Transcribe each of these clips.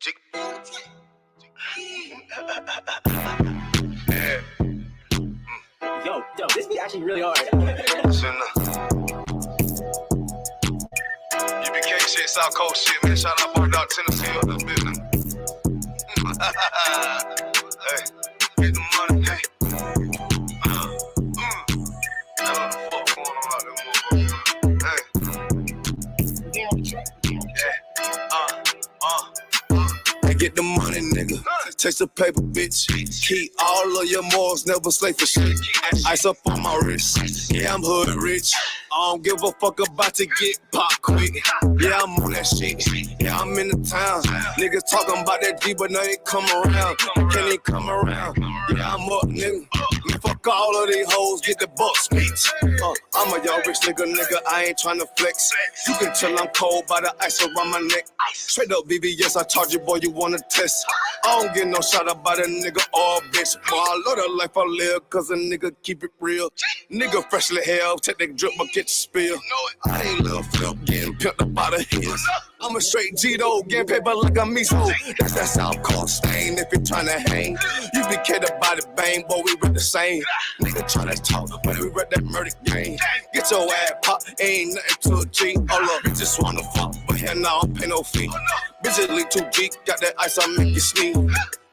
Yo, this be actually really hard. UBK shit, South Coast shit, man. Shout out Bar Dog, Tennessee, up the business. Hey, get the money, hey. What the fuck going on out there, hey, get the money, nigga. Taste the paper, bitch. Keep all of your morals, never slave for shit. Ice up on my wrist. Yeah, I'm hood rich. I don't give a fuck about to get pop quick. Yeah, I'm on that shit. Yeah, I'm in the town. Niggas talking about that G, but now they come around. Can they come around? Yeah, I'm up, nigga. Man, fuck all of these hoes, get the bucks, bitch. I'm a young rich nigga, I ain't tryna flex. You can tell I'm cold by the ice around my neck. Straight up BBS, I charge you, boy, you wanna test. I don't get no shot up by a nigga or a bitch. Boy, I love the life I live, cause a nigga keep it real. Nigga freshly hell, take that drip, but get the spill. I ain't little flip, getting pimped up out of his. I'm a straight G-Do, getting paper like a miso. That's that South Coast stain if you're tryna hang. You be catered by the bang, boy, we read the same. Nigga tryna talk, but we read that murder game. Get your ass pop, ain't nothing to a G. All up, bitches wanna fuck, but hell no, I don't pay no fee. Bitches leak too deep, got that ice, I make you sneeze.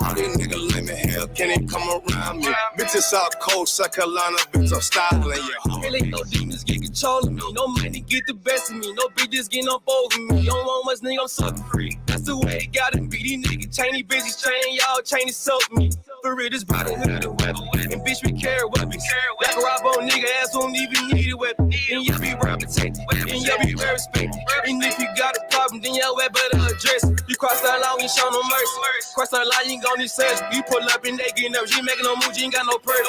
All these niggas let me hell, can they come around me? Bitches South Coast, South Carolina, bitch, I'm styling, yeah. Really no demons get control of me, no money get the best of me, no bitches getting on board with me. You don't want much, nigga, I'm sucker free. That's the way it gotta be. These niggas chain, these bitches chain, y'all chain is soak me. For real, this brotherhood a weapon, and bitch, we carry weapons. Like a rob on nigga ass won't even need a weapon. And y'all be well protected, and y'all be well respected. And if you got a problem, then y'all better address it. You cross that line, we ain't show no mercy. Cross that line, you ain't gon' need search. You pull up and they get nervous. You ain't making no moves, you ain't got no purse.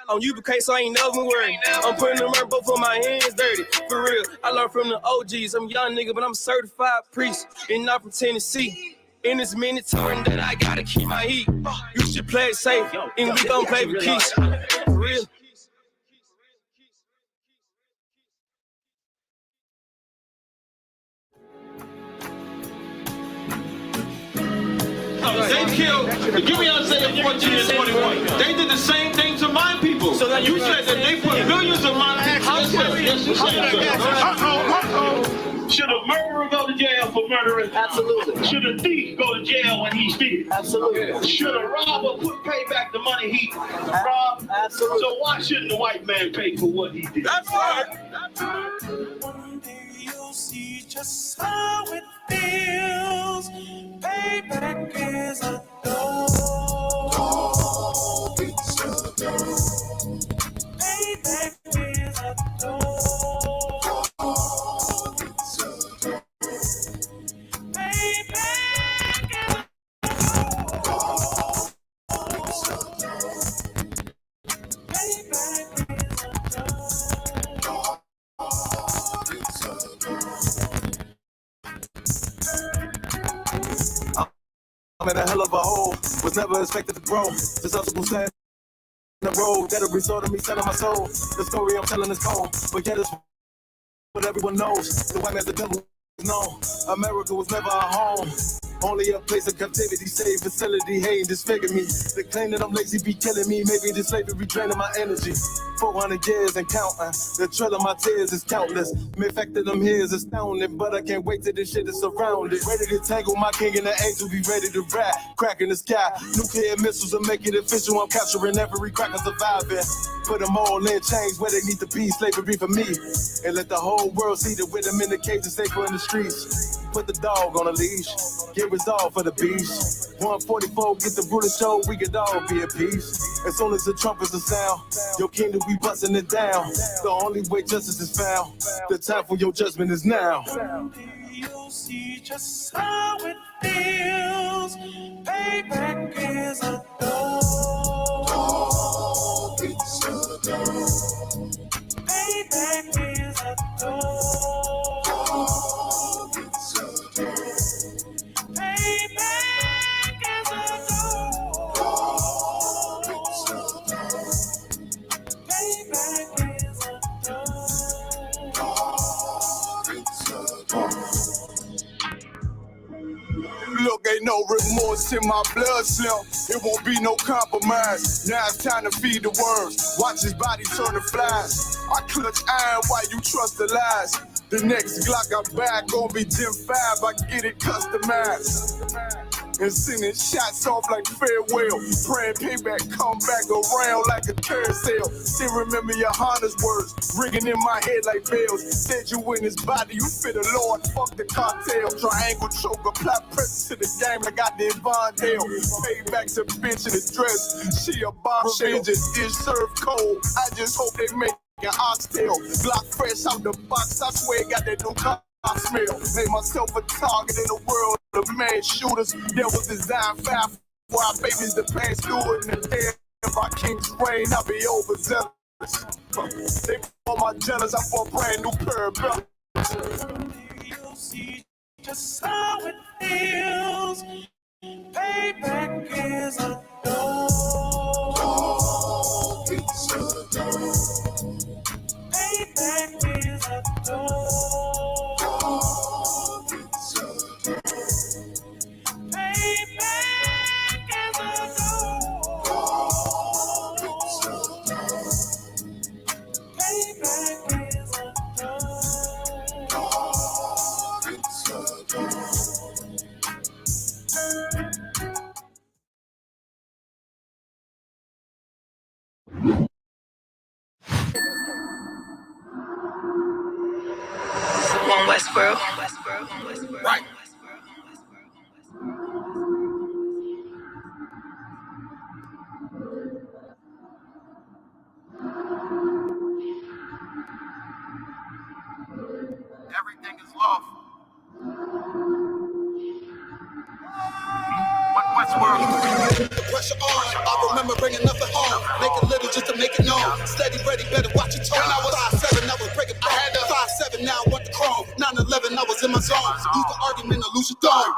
On UBK, so I ain't never worried. I'm putting the murder, both of my hands dirty. For real, I learned from the OGs. I'm a young nigga, but I'm a certified priest. And not from Tennessee. In this mandatory that I gotta keep my heat. You should play it safe, and we gon' play with peace. For real. They killed, give me Isaiah 14 and 21. They did the same thing to my people. So that you said that they put billions of my access. Yes, you said. Should a murderer go to jail for murdering? Absolutely. Should a thief go to jail when he steals? Absolutely. Should a robber pay back the money he robbed? Absolutely. So why shouldn't the white man pay for what he did? That's right. One day you'll see just how it feels. Payback is a dog. Payback is a dog. I'm in a hell of a hole, was never expected to grow. Successful stand the road, that'll result of me selling my soul. The story I'm telling is cold, but yet it's what everyone knows. The white man's the devil is known. America was never a home, only a place of captivity, safe facility, hating disfigure me. The claim that I'm lazy be killing me, maybe this slavery draining my energy. 400 years and counting, the trail of my tears is countless. The fact that I'm here is astounding, but I can't wait till this shit is surrounded. Ready to tangle my king and the angel, be ready to rap. Crack in the sky, nuclear missiles will make it official. I'm capturing every cracker surviving. Put them all in chains where they need to be, slavery for me. And let the whole world see that with them in the cage and safer in the streets. Put the dog on a leash, get resolved for the beast. 144, get the brutal show, we could all be at peace. As soon as the trumpets are sound, your kingdom we busting it down. The only way justice is found, the time for your judgment is now. You'll see just how it feels. Payback is a dog. It's a dog. Payback is a dog. It's a dog. Payback is a dog. It's a dog. Payback is a dog. It's a dog. Look, ain't no no remorse in my blood slim. It won't be no compromise. Now it's time to feed the worms. Watch his body turn to flies. I clutch iron while you trust the lies. The next Glock I buy gon' be Gen 5. I get it customized. And sending shots off like farewell. Praying payback come back around like a carousel. Still remember your Honda's words ringing in my head like bells. Said you in his body, you fit a Lord, fuck the cartel. Triangle choker, plot pressure to the game like I did Von Dale. Payback's a bitch in a dress, she a bombshell. Just is served cold, I just hope they make an oxtail. Block fresh out the box, I swear got that new car. I smell, made myself a target in the world of man shooters. That was designed 5 while babies the past do it in the day. If I king's reign, I'll be overzealous. They for my jealous, I for a brand new pair of belts. You'll see just how it feels. Payback is a dog. It's a dog. Payback is a dog. Westboro. Right. Everything is lawful. Westworld. The pressure on. I remember bringing nothing home. Make it little just to make it known. Steady, ready, better watch your tone. When I was 5'7", I was breaking bone. I had a 5'7", now I want the chrome. 9/11, I was in my zone. Lose the argument or lose your throne.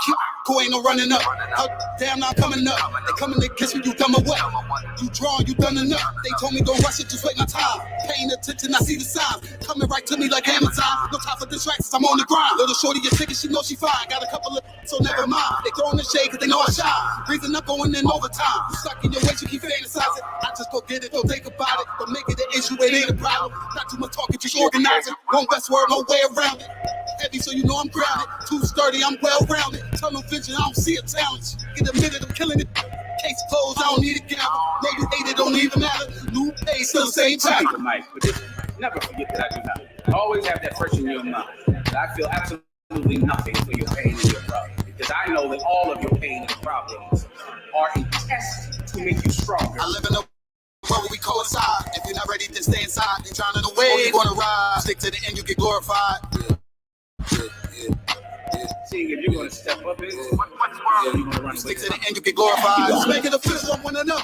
Who ain't no running up. Damn, now I'm coming up. They coming to kiss me, you dumb or what? You drawn, you done enough. They told me don't rush it, just wait my time. Paying attention, I see the signs. Coming right to me like Amazon. No time for distractions, I'm on the grind. Little shorty, your ticket, she know she fine. Got a couple of so never mind. They throwing the shade cause they know I shine. Reason up going in overtime. You stuck in your ways, you keep fantasizing. I just go get it, don't think about it. Don't make it an issue, it ain't a problem. Not too much talking, just organizing. One Westworld, no way around it. Heavy, so you know I'm grounded. Too sturdy, I'm well rounded. Tunnel vision, I don't see a talent. Get a minute, I'm killing it. Case closed, I don't need a gavel. No, you hate it, don't even matter. New pay, still the same time. Mike, but just never forget that I do not. Always have that pressure in your mind. That I feel absolutely nothing for your pain and your problems. Because I know that all of your pain and problems are a test to make you stronger. I live in a world we coincide. If you're not ready, then stay inside. You're drowning away, or you're gonna ride. Stick to the end, you get glorified. See, if you're gonna step up in it, you're gonna run Stick to the end, you get glorified. Just make it official, I wanna know.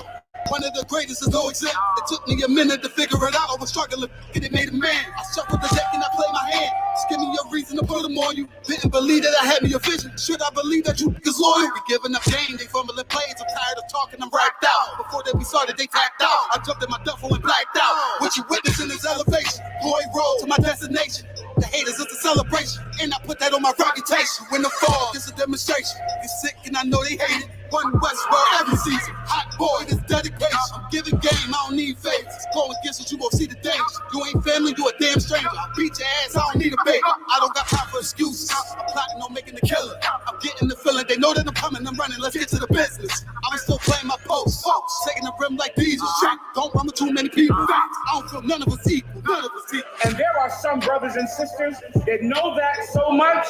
One of the greatest is no example. It took me a minute to figure it out. I was struggling, and it made a man. I shuffled the deck and I played my hand. Just give me a reason to put them on you. Didn't believe that I had me a vision. Should I believe that you is loyal? We giving up game, they fumbling plays. I'm tired of talking, I'm racked out. Before we started, they tapped out. I jumped in my duffel and blacked out. What you witnessing is elevation. Glory road to my destination. The haters, it's a celebration. And I put that on my reputation. When the fall, it's a demonstration. It's sick and I know they hate it. One Westworld every season. Hot boy, this dedication. I'm giving game, I don't need favors. Go against us, you gon' see the danger. You ain't family, you a damn stranger. I beat your ass, I don't need a baby. I don't got time for excuses. I'm plotting on making the killer. I'm getting the feeling, they know that I'm coming, I'm running. Let's get to the business. I'm still playing my post. Taking the rim like diesel. Don't run with too many people. I don't feel none of us equal. None of us equal. And there are some brothers and sisters that know that so much,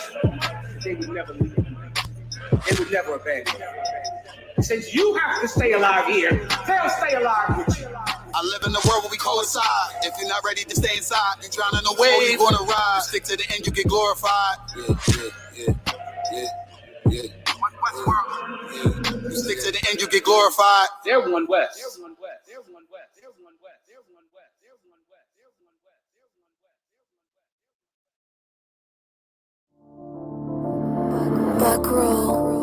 they would never leave you. They would never abandon you. Since you have to stay alive here, they'll stay alive with you. I live in a world where we coincide. If you're not ready to stay inside, you're drowning away, or you're gonna ride. You stick to the end, you get glorified. Yeah. You stick to the end, you get glorified. They're one West. Back row.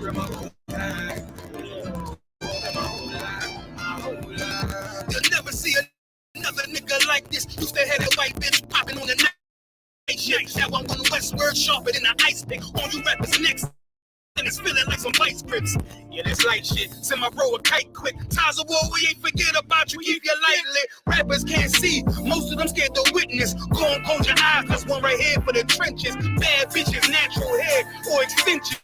hungry my whole life. You'll never see another nigga like this. Used to have that white bitch popping on the night shift. Now I'm on the westward, sharper than an ice pick. On you rappers next. And it's feeling like some vice grips. Yeah, this light shit. Send my bro a kite quick. Times of war, we ain't forget about you. Keep your light lit. Rappers can't see. Most of them scared to witness. Go and close your eyes. There's one right here for the trenches. Bad bitches, natural hair or extensions.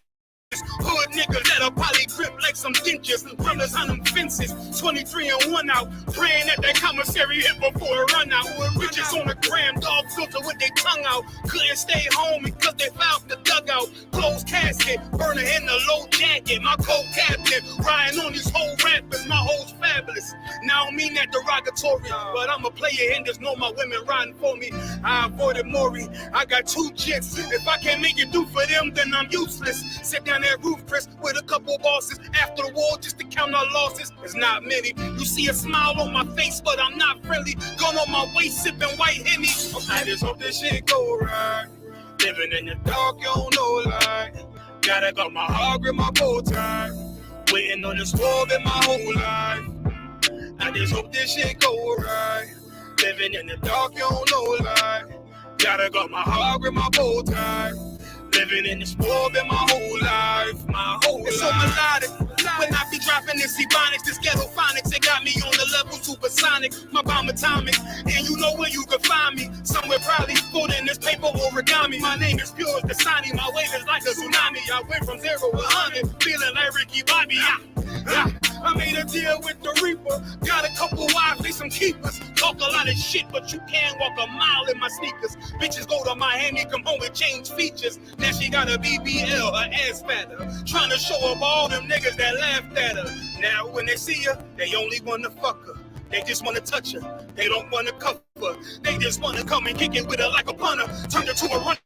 Hood niggas that'll probably grip like some dentures. Brothers on them fences. 23 and 1 out. Praying that commissary hit before it run out. Bitches on the gram, dog filter with their tongue out. Couldn't stay home because they found the dugout. Closed casket, burner in the low jacket. My co-captain, riding on these whole rappers. My hoes fabulous. Now I don't mean that derogatory, but I'm a player and just know my women riding for me. I avoided Maury. I got 2 jets. If I can't make it do for them, then I'm useless. Sit down that roof, Chris, with a couple bosses after the war just to count our losses. It's not many. You see a smile on my face, but I'm not friendly. Gun on my waist, sipping white Henny. I just hope this shit go right. Living in the dark, you don't know light. Gotta got my heart grip, my bow tie. Waiting on this war in my whole life. I just hope this shit go right. Living in the dark, you don't know light. Gotta got my heart grip, my bow tie. Living in this war in my whole life, It's so melodic. When I be dropping this ebonics, this ghetto phonics, it got me on the level supersonic. My bomb atomic, and you know where you can find me. Somewhere probably put in this paper origami. My name is pure as the Dasani, my wave is like a tsunami. I went from 0 to 100, feeling like Ricky Bobby. I made a deal with the Reaper. Got a couple wives, they some keepers. Talk a lot of shit, but you can't walk a mile in my sneakers. Bitches go to Miami, come home and change features. Now she got a BBL, her ass fatter. Trying to show up all them niggas that laughed at her. Now when they see her, they only wanna fuck her. They just wanna touch her. They don't wanna cuff her. They just wanna come and kick it with her like a punter. Turn her to a runner.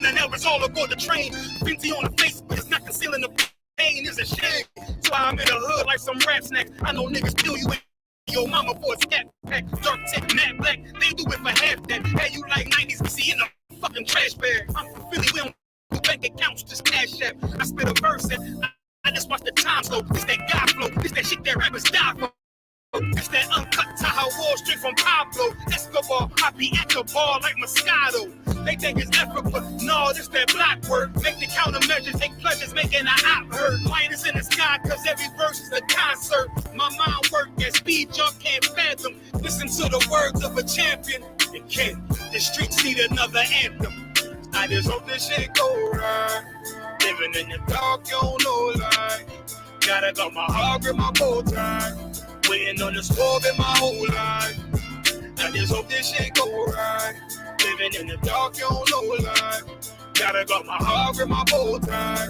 And now it's all aboard the train. Binty on the face, but it's not concealing the pain. Is a shame. So I'm in the hood like some rap snacks. I know niggas kill you in your mama for a scat pack. Dark tech, matte black. They do it for half that. Hey, you like 90s PC in a fucking trash bag. I'm from Philly, we don't do bank accounts, just cash app. I spit a verse and I just watch the time slow. It's that God flow. It's that shit that rappers die for. It's that uncut Tahoe Wall straight from Pablo Escobar. I be at the bar like Moscato. They think it's effort, but no, this that black work. Make the countermeasures, take pleasures, making an op hurt. Light is in the sky, cause every verse is a concert. My mind work at speed jump can't fathom. Listen to the words of a champion. It can. The streets need another anthem. I just hope this shit go right. Living in the dark, you don't know light. Gotta got my heart grip, my bow tie. Waiting on the squab in my whole life. I just hope this shit go right. Living in the dark, you don't know life. Gotta got my heart grip, my bow tie.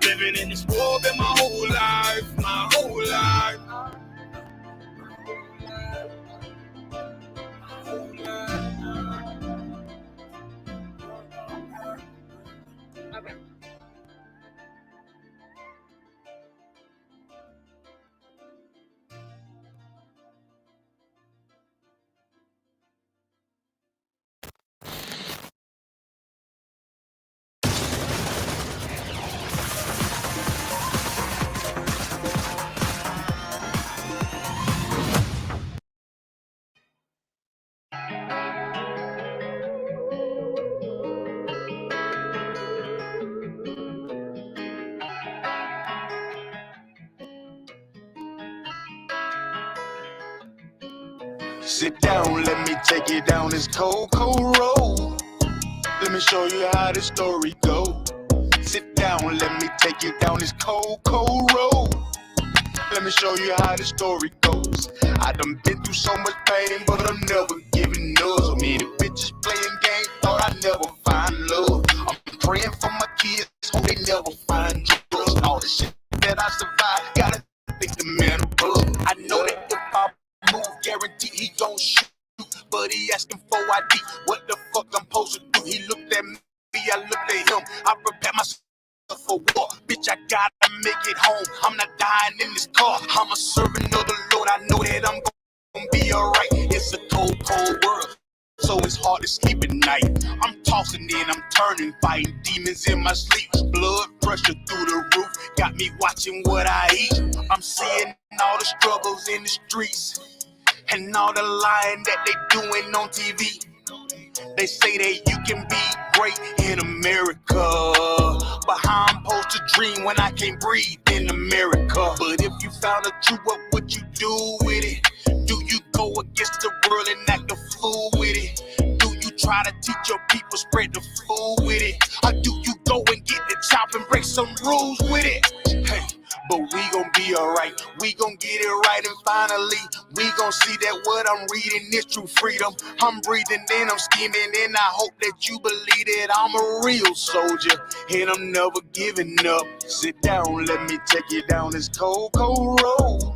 Living in the squab in my whole life, my whole life. Sit down, let me take you down this cold, cold road. Let me show you how the story goes. Sit down, let me take you down this cold, cold road. Let me show you how the story goes. I done been through so much pain, but I'm never giving up. So many bitches playing games, thought I'd never find love. I'm praying for my kids, hope they never find drugs. All the shit that I survived, gotta think the man above. I know that if I move, guarantee he gon' shoot. But he asking for ID, what the fuck I'm supposed to do? He looked at me, I looked at him. I prepared myself for war. Bitch, I gotta make it home. I'm not dying in this car. I'm a servant of the Lord. I know that I'm gonna be alright. It's a cold, cold world. so it's hard to sleep at night. I'm tossing in, I'm turning, fighting demons in my sleep. Blood pressure through the roof, got me watching what I eat. I'm seeing all the struggles in the streets and all the lying that they doing on TV. They say that you can be great in America, but how I'm supposed to dream when I can't breathe in America? But if you found the truth, what would you do with it? Do you go against the world and act a fool with it? Do you try to teach your people, spread the food with it? Or do you go and get the chop and break some rules with it? Hey, but we gon' be alright, we gon' get it right, and finally we gon' see that what I'm reading is true freedom. I'm breathing in, I'm scheming, and I hope that you believe that I'm a real soldier, and I'm never giving up. Sit down, let me take you down this cold, cold road.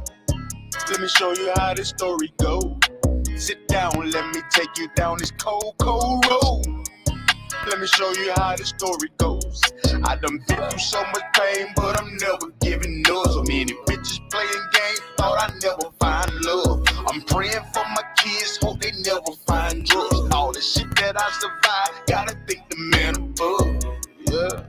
Let me show you how this story goes. Sit down, let me take you down this cold, cold road. Let me show you how the story goes. I done been through so much pain, but I'm never giving up. So many bitches playing games, thought I'd never find love. I'm praying for my kids, hope they never find drugs. All the shit that I survived, gotta thank the man above. Yeah.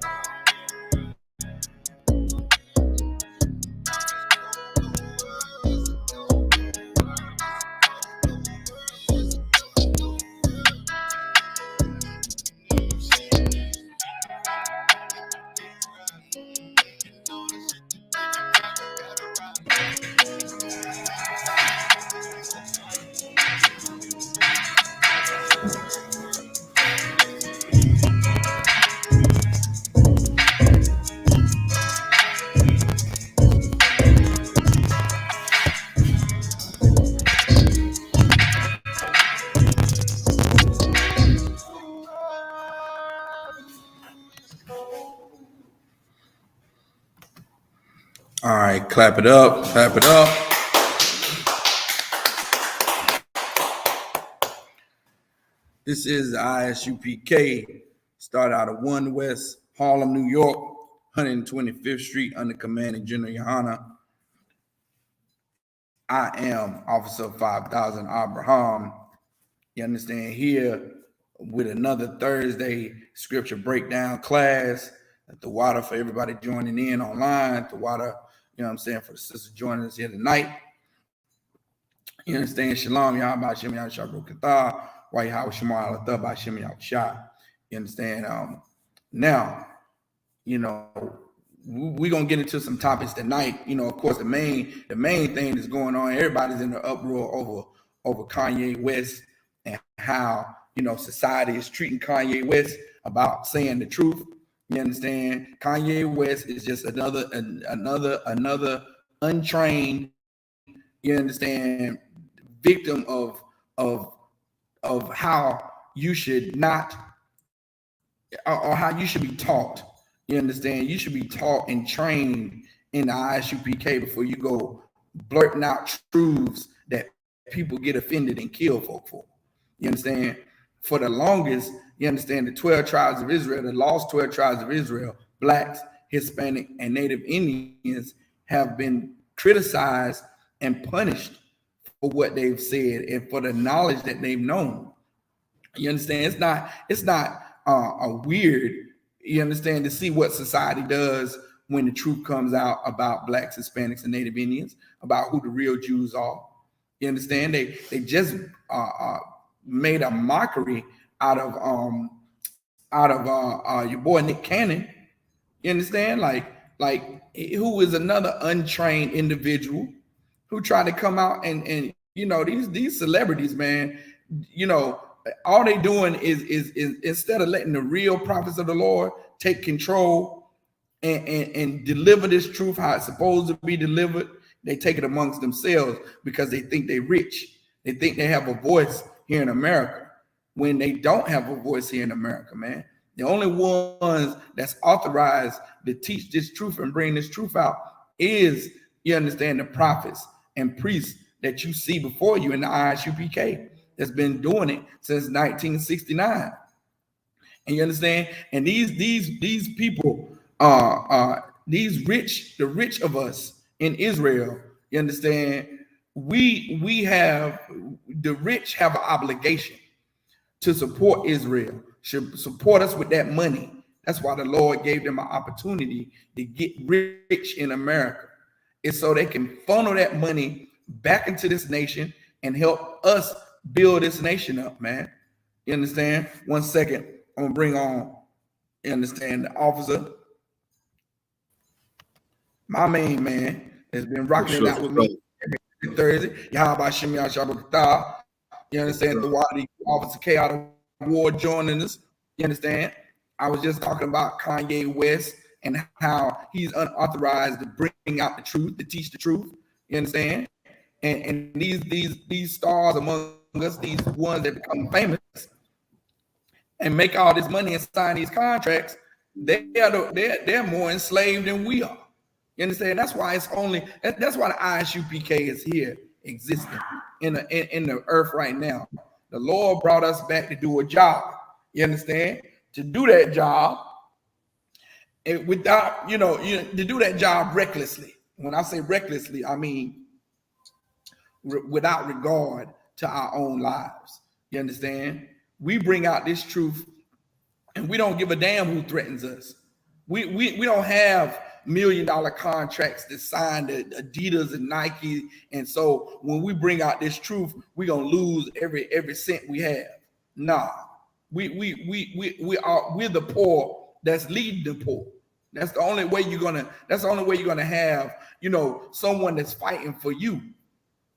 All right, clap it up, clap it up. This is the ISUPK, start out of 1 West Harlem, New York, 125th Street, under commanding General Yohana. I am Officer 5000 Abraham. You understand, here with another Thursday scripture breakdown class at the water for everybody joining in online, the water, you know what I'm saying, for the sisters joining us here tonight. You understand, Shalom, Yahweh, Shem Yahweh, Shabbat Kathah, White House, Shema, Alatha, by Shem Yahweh Shah. You understand? Now, you know, we're gonna get into some topics tonight. You know, of course, the main thing that's going on, everybody's in the uproar over Kanye West and how, you know, society is treating Kanye West about saying the truth. You understand? Kanye West is just another untrained, you understand, victim of how you should not, or how you should be taught. You understand? You should be taught and trained in the ISUPK before you go blurting out truths that people get offended and kill folk for. You understand? For the longest, you understand, the 12 tribes of Israel, the lost 12 tribes of Israel, blacks, Hispanic, and Native Indians have been criticized and punished for what they've said and for the knowledge that they've known. You understand? It's not a weird, you understand, to see what society does when the truth comes out about blacks, Hispanics, and Native Indians, about who the real Jews are. You understand? They just made a mockery out of your boy Nick Cannon. You understand? Like who is another untrained individual who tried to come out and you know, these celebrities, man, you know, all they doing is instead of letting the real prophets of the Lord take control and deliver this truth how it's supposed to be delivered, they take it amongst themselves because they think they're rich. They think they have a voice here in America when they don't have a voice here in America, man. The only ones that's authorized to teach this truth and bring this truth out is, you understand, the prophets and priests that you see before you in the ISUPK that's been doing it since 1969. And you understand? And these people the rich of us in Israel, you understand, we have, the rich have an obligation to support Israel, should support us with that money. That's why the Lord gave them an opportunity to get rich in America. It's so they can funnel that money back into this nation and help us build this nation up, man. You understand? 1 second. I'm gonna bring on, you understand, the officer. My main man has been rocking it out with me every Thursday. Yahaba Shimmy Shabakata. You understand? The Officer K out of War joining us. You understand? I was just talking about Kanye West and how he's unauthorized to bring out the truth, to teach the truth. You understand? And these stars among us, these ones that become famous and make all this money and sign these contracts, they're more enslaved than we are. You understand? That's why that's why the Isupk is here, existing in the earth right now. The Lord brought us back to do a job. You understand? To do that job, without to do that job recklessly. When I say recklessly, I mean without regard to our own lives. You understand? We bring out this truth, and we don't give a damn who threatens us. We don't have $1 million contracts that signed to Adidas and Nike, and so when we bring out this truth, we're gonna lose every cent we have. Nah, we're the poor that's leading the poor. That's the only way you're gonna have someone that's fighting for you.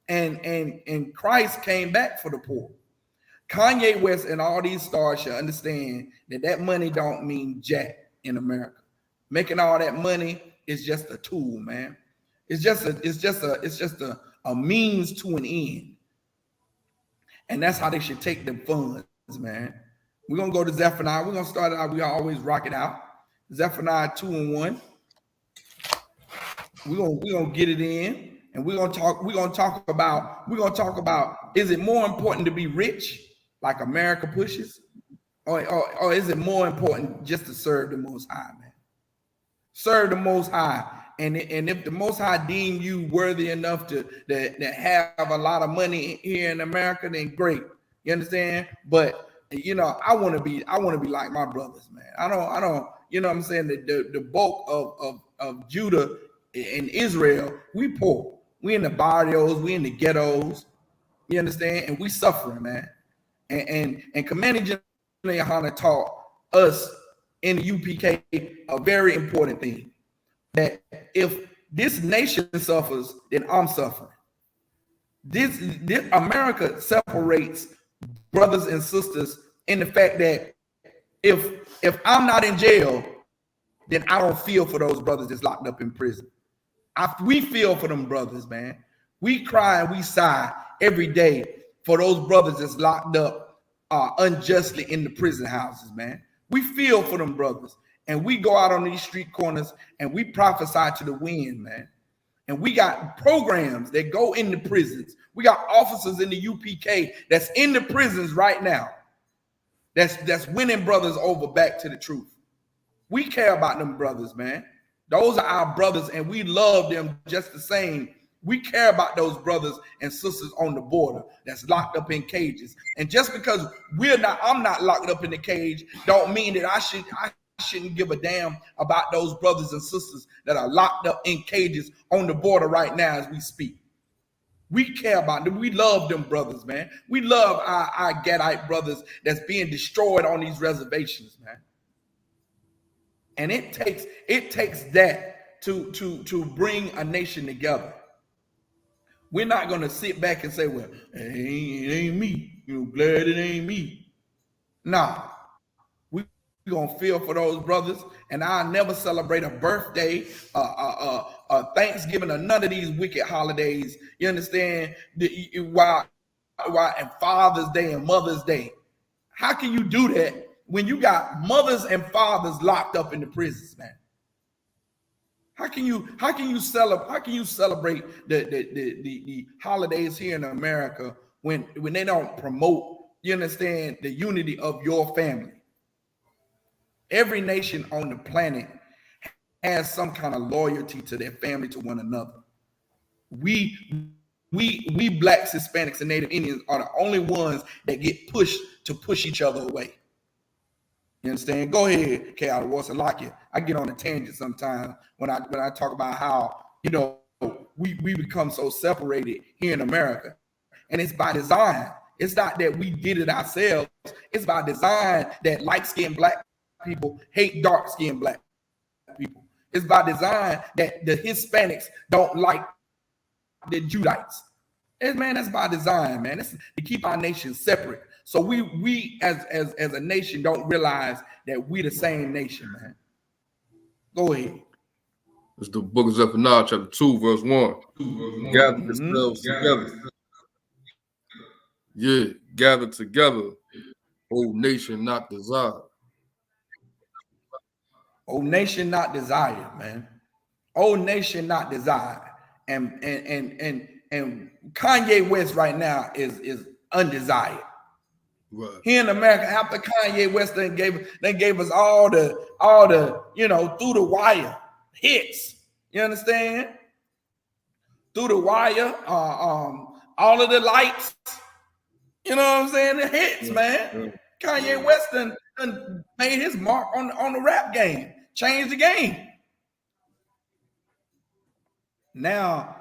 And Christ came back for the poor. Kanye West and all these stars should understand that money don't mean jack in America. Making all that money is just a tool, man. It's just a means to an end. And that's how they should take them funds, man. We're gonna go to Zephaniah. We're gonna start it out. We always rock it out. Zephaniah 2:1. We're gonna get it in, and we're gonna talk about is it more important to be rich like America pushes, or is it more important just to serve the Most High, man? Serve the Most High, and if the Most High deem you worthy enough to have a lot of money here in America, then great. You understand? But I want to be like my brothers, man. I don't. You know what I'm saying? The bulk of Judah and Israel, we poor. We in the barrios, we in the ghettos. You understand? And we suffering, man. And Commander General Yohana taught us in the UPK a very important thing, that if this nation suffers, then I'm suffering. This America separates brothers and sisters in the fact that if I'm not in jail, then I don't feel for those brothers that's locked up in prison. We feel for them brothers, man. We cry and we sigh every day for those brothers that's locked up unjustly in the prison houses, man. We feel for them brothers, and we go out on these street corners and we prophesy to the wind, man. And we got programs that go into prisons. We got officers in the UPK that's in the prisons right now. That's winning brothers over back to the truth. We care about them brothers, man. Those are our brothers, and we love them just the same. We care about those brothers and sisters on the border that's locked up in cages. And just because I'm not locked up in the cage, don't mean that I shouldn't give a damn about those brothers and sisters that are locked up in cages on the border right now as we speak. We care about them. We love them brothers, man. We love our Gadite brothers that's being destroyed on these reservations, man. And it takes that to bring a nation together. We're not going to sit back and say, well, it ain't me. Glad it ain't me. Nah, we're going to feel for those brothers, and I'll never celebrate a birthday, a Thanksgiving, or none of these wicked holidays. You understand? Why and Father's Day and Mother's Day. How can you do that when you got mothers and fathers locked up in the prisons, man? How can you celebrate the holidays here in America when they don't promote, you understand, the unity of your family? Every nation on the planet has some kind of loyalty to their family, to one another. We we blacks, Hispanics, and Native Indians are the only ones that get pushed to push each other away. You understand? Go ahead, K.I.W.O. Like it. I get on a tangent sometimes when I talk about how, you know, we become so separated here in America. And it's by design. It's not that we did it ourselves. It's by design that light-skinned black people hate dark-skinned black people. It's by design that the Hispanics don't like the Judites. That's by design, man. It's to keep our nation separate. So we as a nation don't realize that we the same nation, man. Go ahead. It's the book of Zephaniah, chapter 2, verse 1. Gather yourselves together. Yeah, gather together, O nation not desired. O nation not desired, man. O nation not desired. And Kanye West right now is undesired. Right. Here in America, after Kanye West they gave us all the you know, through the wire hits. You understand? Through the wire, all of the lights. You know what I'm saying? The hits, man. Kanye West done made his mark on the rap game, changed the game. Now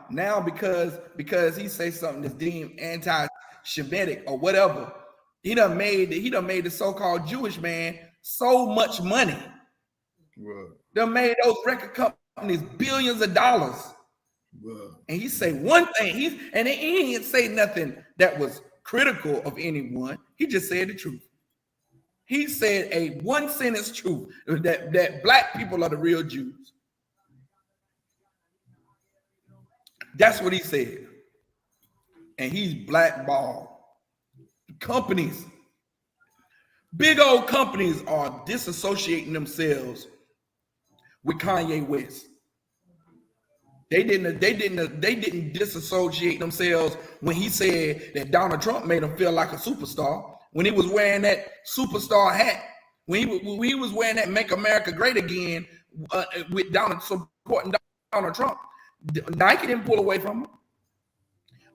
because he say something that's deemed anti-Semitic or whatever, he done made the so-called Jewish man so much money. Right. Done made those record companies billions of dollars. Right. And he say one thing, he didn't say nothing that was critical of anyone. He just said the truth. He said a one sentence truth that black people are the real Jews. That's what he said. And he's blackballed. Companies, big old companies are disassociating themselves with Kanye West. They didn't disassociate themselves when he said that Donald Trump made him feel like a superstar. When he was wearing that superstar hat, when he was wearing that "Make America Great Again" with supporting Donald Trump, Nike didn't pull away from him.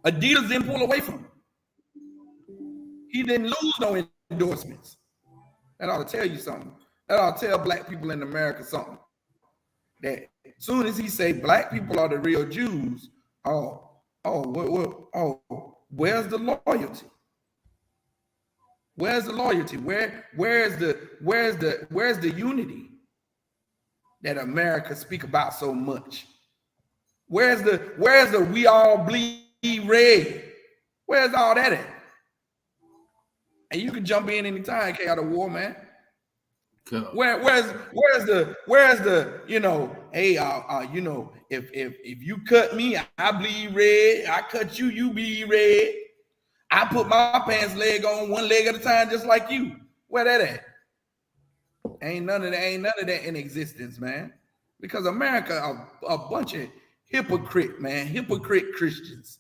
Adidas didn't pull away from him. He didn't lose no endorsements. That ought to tell you something. That ought to tell black people in America something. That as soon as he say black people are the real Jews, where's the loyalty? Where's the loyalty? Where's the unity that America speak about so much? Where's the we all bleed red? Where's all that at? And you can jump in anytime, K.I.W.O, man. Where's the you know, hey, you know, if you cut me, I bleed red. I cut you, you bleed red. I put my pants leg on one leg at a time, just like you. Where that at? Ain't none of that in existence, man. Because America a bunch of hypocrite Christians.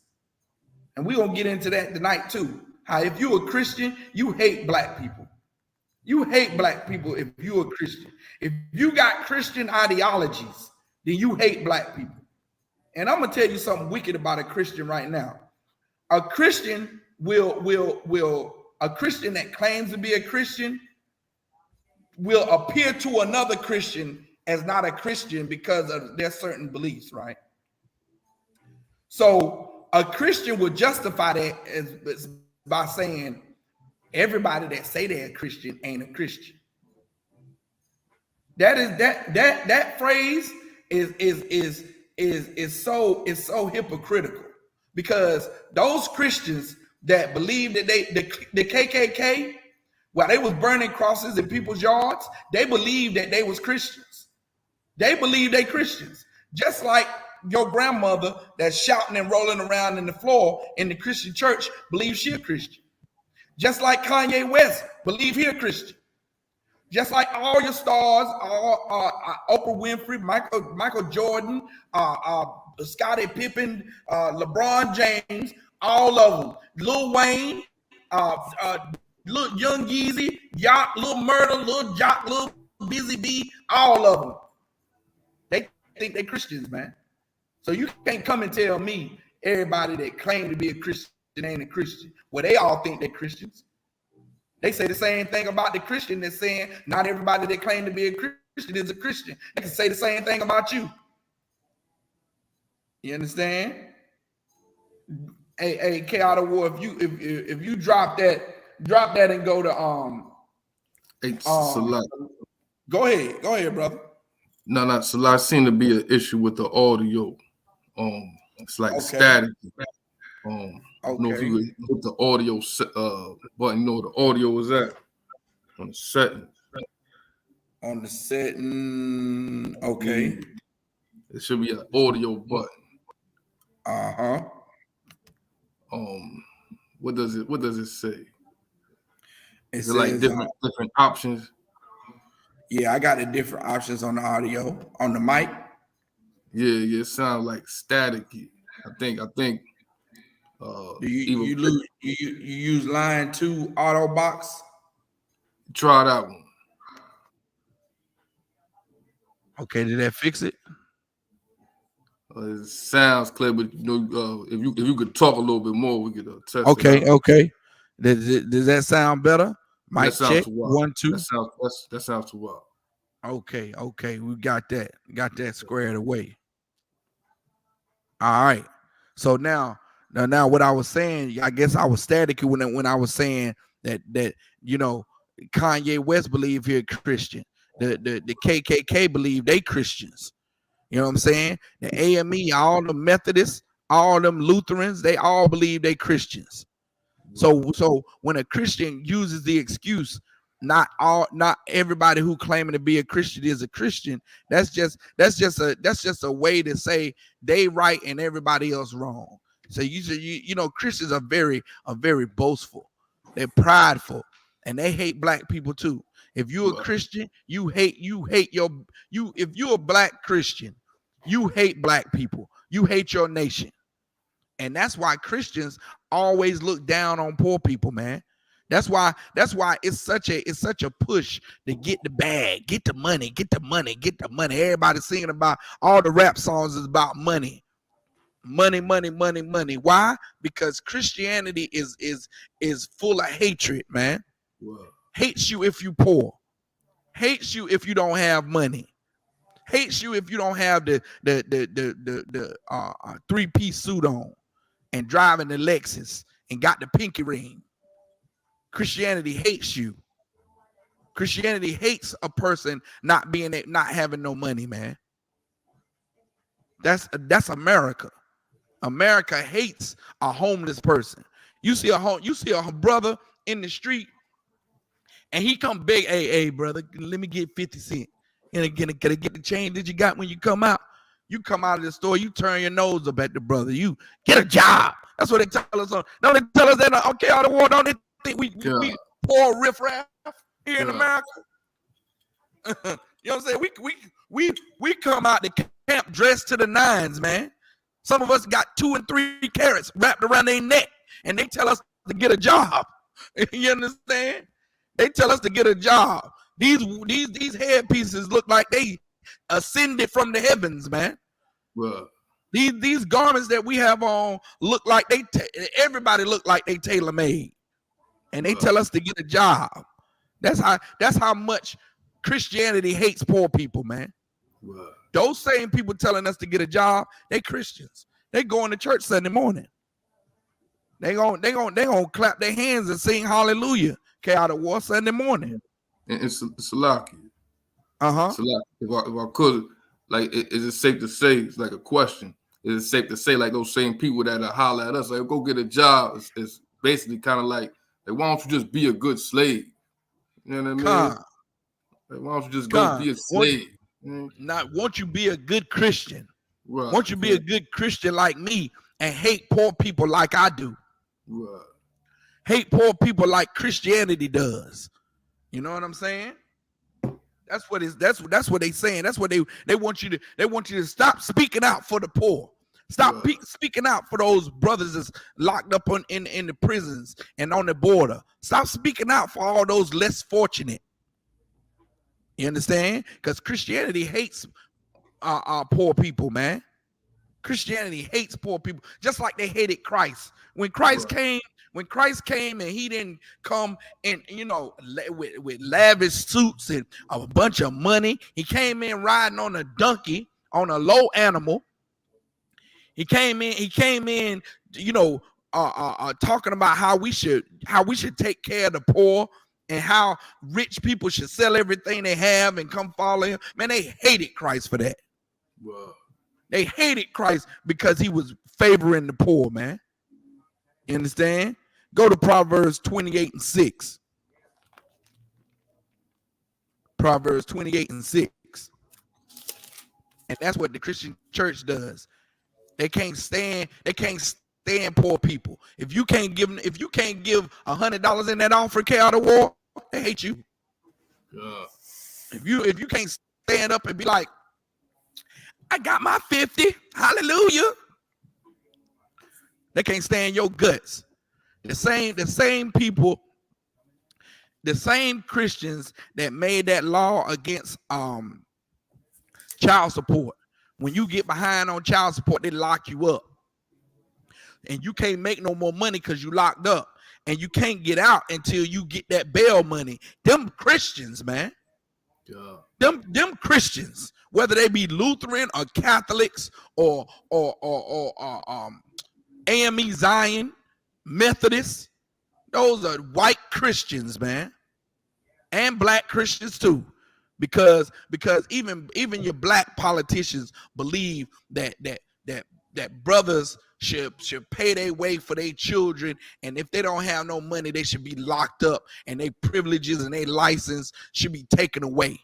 And we're gonna get into that tonight too. How if you're a Christian, you hate black people. You hate black people if you're a Christian. If you got Christian ideologies, then you hate black people. And I'm gonna tell you something wicked about a Christian right now. A Christian a Christian that claims to be a Christian will appear to another Christian as not a Christian because of their certain beliefs, right? So a Christian will justify that as by saying everybody that say they're a Christian ain't a Christian. That phrase is so hypocritical, because those Christians that believe that the KKK, while they was burning crosses in people's yards, they believed that they was Christians. They believe they Christians, just like your grandmother that's shouting and rolling around in the floor in the Christian church believes she a Christian. Just like Kanye West believe he a Christian. Just like all your stars, Oprah Winfrey, Michael Jordan, Scottie Pippen, LeBron James, all of them. Lil Wayne, Lil Young Yeezy, Yacht, Lil Murder, Lil Jock, Lil Busy Bee, all of them. They think they Christians, man. So you can't come and tell me everybody that claim to be a Christian ain't a Christian. Well, they all think they're Christians. They say the same thing about the Christian that's saying not everybody that claim to be a Christian is a Christian. They can say the same thing about you. You understand? Hey, N.W.O, if you drop that and go to go ahead, brother. No. So I seem to be an issue with the audio. It's like static. I don't know if you would hit the audio button. You know where the audio is at on the setting. On the setting, okay. It should be an audio button. What does it say? Is it like different options? Yeah, I got the different options on the audio. On the mic. Yeah, it sounds like staticky. I think. Do you use line 2 auto box? Try that one. Okay, did that fix it? It sounds clear, but if you could talk a little bit more, we could test. Okay. Does that sound better? Mic check 1 2. That sounds too wild. Okay, we got that squared away. All right. So now what I was saying, I guess I was static when I was saying that Kanye West believe he a Christian. The KKK believe they Christians. You know what I'm saying? The AME, all the Methodists, all them Lutherans, they all believe they Christians. So when a Christian uses the excuse, not everybody who claiming to be a Christian is a Christian, that's just a way to say they right and everybody else wrong. So Christians are very boastful. They're prideful, and they hate black people too. If you're a Christian, if you're a black Christian, you hate black people. You hate your nation. And that's why Christians always look down on poor people, man. That's why it's such a push to get the bag, get the money. Everybody's singing about, all the rap songs is about money. Money. Why? Because Christianity is full of hatred, man. Wow. Hates you if you poor. Hates you if you don't have money. Hates you if you don't have the 3-piece suit on and driving the Lexus and got the pinky ring. Christianity hates you. Christianity hates a person not having no money, man. That's America. America hates a homeless person. You see a brother in the street, and he come beg, hey, brother, let me get 50 cents. Can I get the change that you got when you come out? You come out of the store, you turn your nose up at the brother. You get a job. That's what they tell us. Don't they tell us that? Okay, all the war. Don't they think we poor riffraff here in America? You know what I'm saying? We come out the camp dressed to the nines, man. Some of us got 2 and 3 carats wrapped around their neck, and they tell us to get a job. You understand? They tell us to get a job. These headpieces look like they ascended from the heavens, man. Well, these garments that we have on look like everybody look like they tailor made, and they tell us to get a job. That's how much Christianity hates poor people, man. Well, those same people telling us to get a job, they Christians. They going to church Sunday morning. They gonna clap their hands and sing hallelujah. N.W.O Sunday morning. And it's a lucky. If I could, like, is it safe to say, it's like a question, is it safe to say, like, those same people that holler at us, like, go get a job, is basically kind of like, why don't you just be a good slave? You know what I mean? Like, why don't you just go be a slave? Won't you be a good Christian? Right. Won't you be a good Christian like me and hate poor people like I do? Right. Hate poor people like Christianity does. You know what I'm saying? That's what they saying. That's what they want you to stop speaking out for the poor. Stop speaking out for those brothers that's locked up in the prisons and on the border. Stop speaking out for all those less fortunate. You understand? Because Christianity hates our poor people, man. Christianity hates poor people, just like they hated Christ. When Christ came and he didn't come in, with lavish suits and a bunch of money. He came in riding on a donkey, on a low animal. He came in, talking about how we should take care of the poor and how rich people should sell everything they have and come follow him. Man, they hated Christ for that. Wow. They hated Christ because he was favoring the poor, man. You understand? Go to Proverbs 28:6. Proverbs 28:6. And that's what the Christian church does. They can't stand poor people. If you can't give $100 in that offering out of war, they hate you. Yeah. If you can't stand up and be like, I got my 50, hallelujah. They can't stand your guts. The same people, the same Christians that made that law against child support. When you get behind on child support, they lock you up. And you can't make no more money because you locked up. And you can't get out until you get that bail money. Them Christians, man. Yeah. Them Christians, whether they be Lutheran or Catholics or AME Zion, Methodists, those are white Christians, man. And black Christians too. Because even your black politicians believe that brothers should pay their way for their children, and if they don't have no money, they should be locked up, and their privileges and their license should be taken away.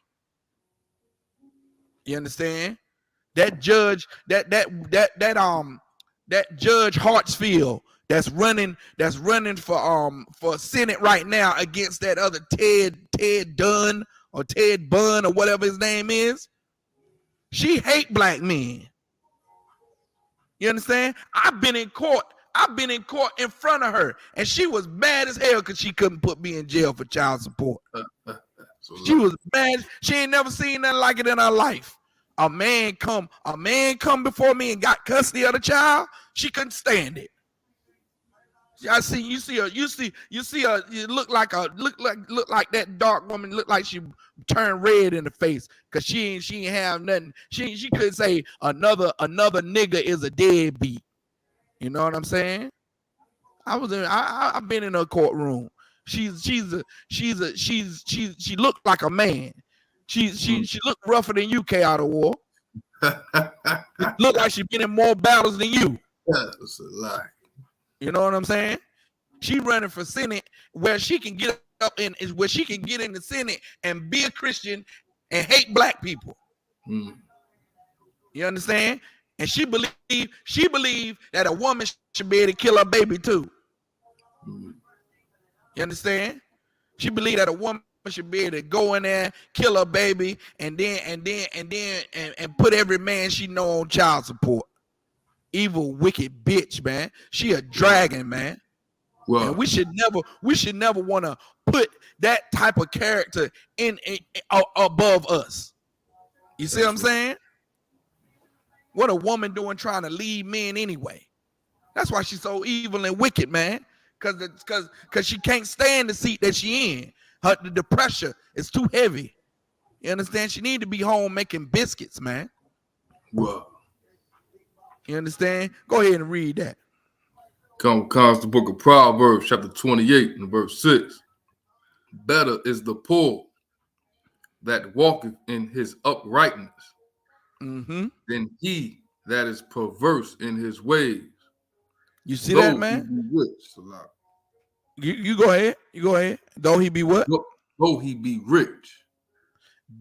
You understand? That judge, that Judge Hartsfield that's running for Senate right now against that other Ted Dunn or Ted Bunn or whatever his name is. She hate black men. You understand? I've been in court in front of her, and she was mad as hell because she couldn't put me in jail for child support. She was mad. She ain't never seen nothing like it in her life. A man come before me and got custody of the child. She couldn't stand it. You look like that dark woman look like she turned red in the face because she ain't have nothing. She couldn't say another nigga is a deadbeat. You know what I'm saying? I've been in her courtroom. She looked like a man. She looked rougher than you, K.O. Look like she been in more battles than you. That's a lie. You know what I'm saying? She running for Senate where she can get up in where she can get in the Senate and be a Christian and hate black people. You understand? And she believe that a woman should be able to kill her baby too. You understand? She believe that a woman should be able to go in there, kill her baby, and put every man she know on child support. Evil, wicked bitch, man. She a dragon, man. Well, and we should never want to put that type of character in above us. You see what I'm saying? What a woman doing trying to lead men anyway. That's why she's so evil and wicked, man. Because she can't stand the seat that she in. The pressure is too heavy. You understand? She need to be home making biscuits, man. Well. You understand? Go ahead and read that. Comes the book of Proverbs, chapter 28, and verse 6. Better is the poor that walketh in his uprightness than he that is perverse in his ways. You see that, man? You go ahead. You go ahead. Though he be what? Though he be rich.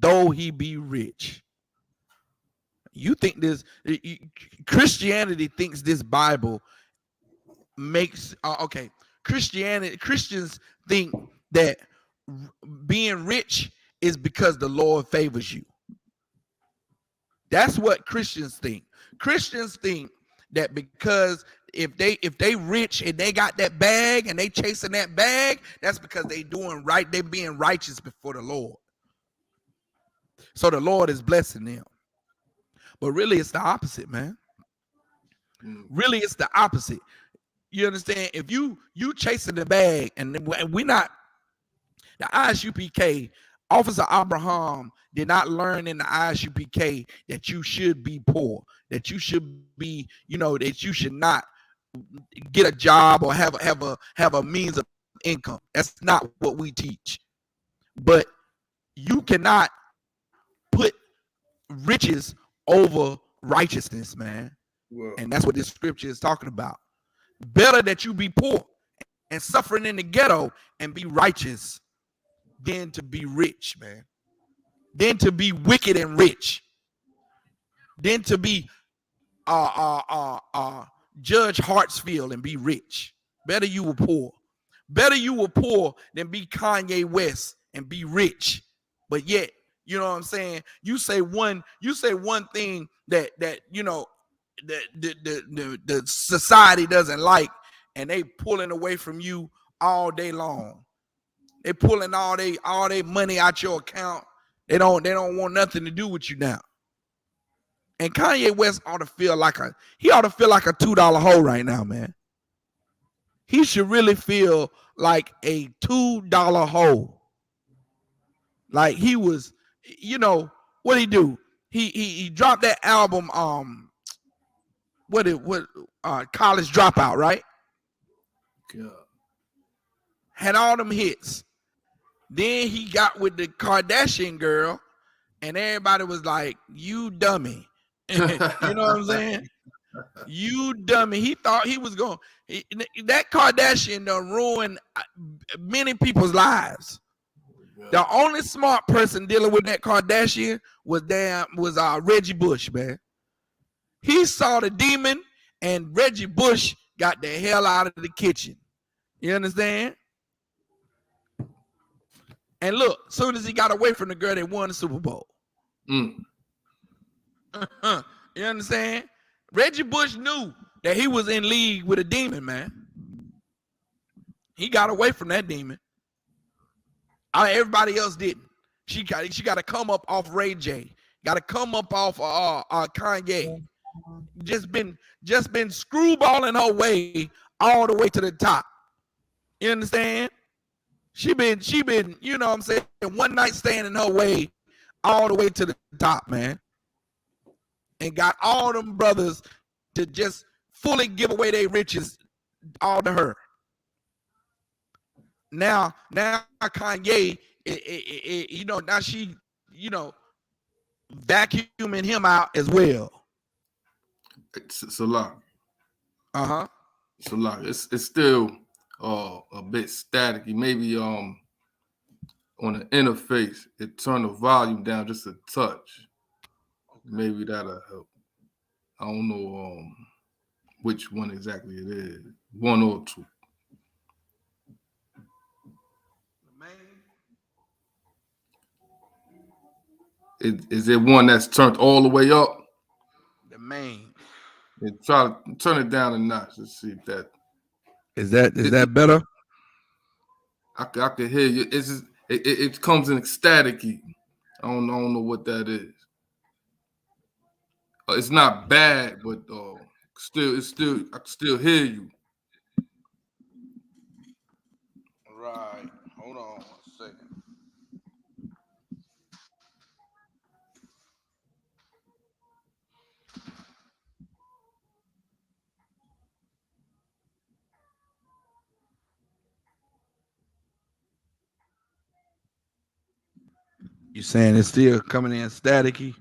Though he be rich. You think this Christianity thinks this Bible makes Christians think that being rich is because the Lord favors you. That's what Christians think. Christians think that because if they rich and they got that bag and they chasing that bag, that's because they doing right, they being righteous before the Lord. So the Lord is blessing them. But really, it's the opposite, man. Really, it's the opposite. You understand? If you chasing the bag, and we not the ISUPK, Officer Abraham did not learn in the ISUPK that you should be poor, that you should be, that you should not get a job or have a means of income. That's not what we teach. But you cannot put riches over righteousness, man. Whoa. And that's what this scripture is talking about. Better that you be poor and suffering in the ghetto and be righteous than to be rich, man. Than to be wicked and rich. Than to be Judge Hartsfield and be rich. Better you were poor. Better you were poor than be Kanye West and be rich. But yet, you know what I'm saying? You say one thing that the society doesn't like, and they pulling away from you all day long. They pulling all they money out your account. They don't want nothing to do with you now. And Kanye West ought to feel like a $2 hoe right now, man. He should really feel like a $2 hoe. Like he was, what he do? He dropped that album, College Dropout, right? God. Had all them hits. Then he got with the Kardashian girl, and everybody was like, "You dummy." You know what I'm saying? You dummy. He thought he was going. That Kardashian done ruined many people's lives. The only smart person dealing with that Kardashian was Reggie Bush, man. He saw the demon, and Reggie Bush got the hell out of the kitchen. You understand? And look, as soon as he got away from the girl, they won the Super Bowl. You understand? Reggie Bush knew that he was in league with a demon, man. He got away from that demon. Everybody else didn't. She got to come up off Ray J. Got to come up off Kanye. Just been screwballing her way all the way to the top. You understand? She been, you know what I'm saying, one night standing her way all the way to the top, man. And got all them brothers to just fully give away their riches all to her. Now Kanye, now she, vacuuming him out as well. It's a lot. Uh-huh. It's a lot. It's still a bit staticky. Maybe on the interface, it turn the volume down just a touch. Maybe that'll help. I don't know which one exactly it is. One or two. Is it one that's turned all the way up? The main. And try to turn it down a notch. Let's see if that is that better. I can hear you. It comes in staticky. I don't know what that is. It's not bad, but I can still hear you. Right. Hold on 1 second. You saying it's still coming in staticky?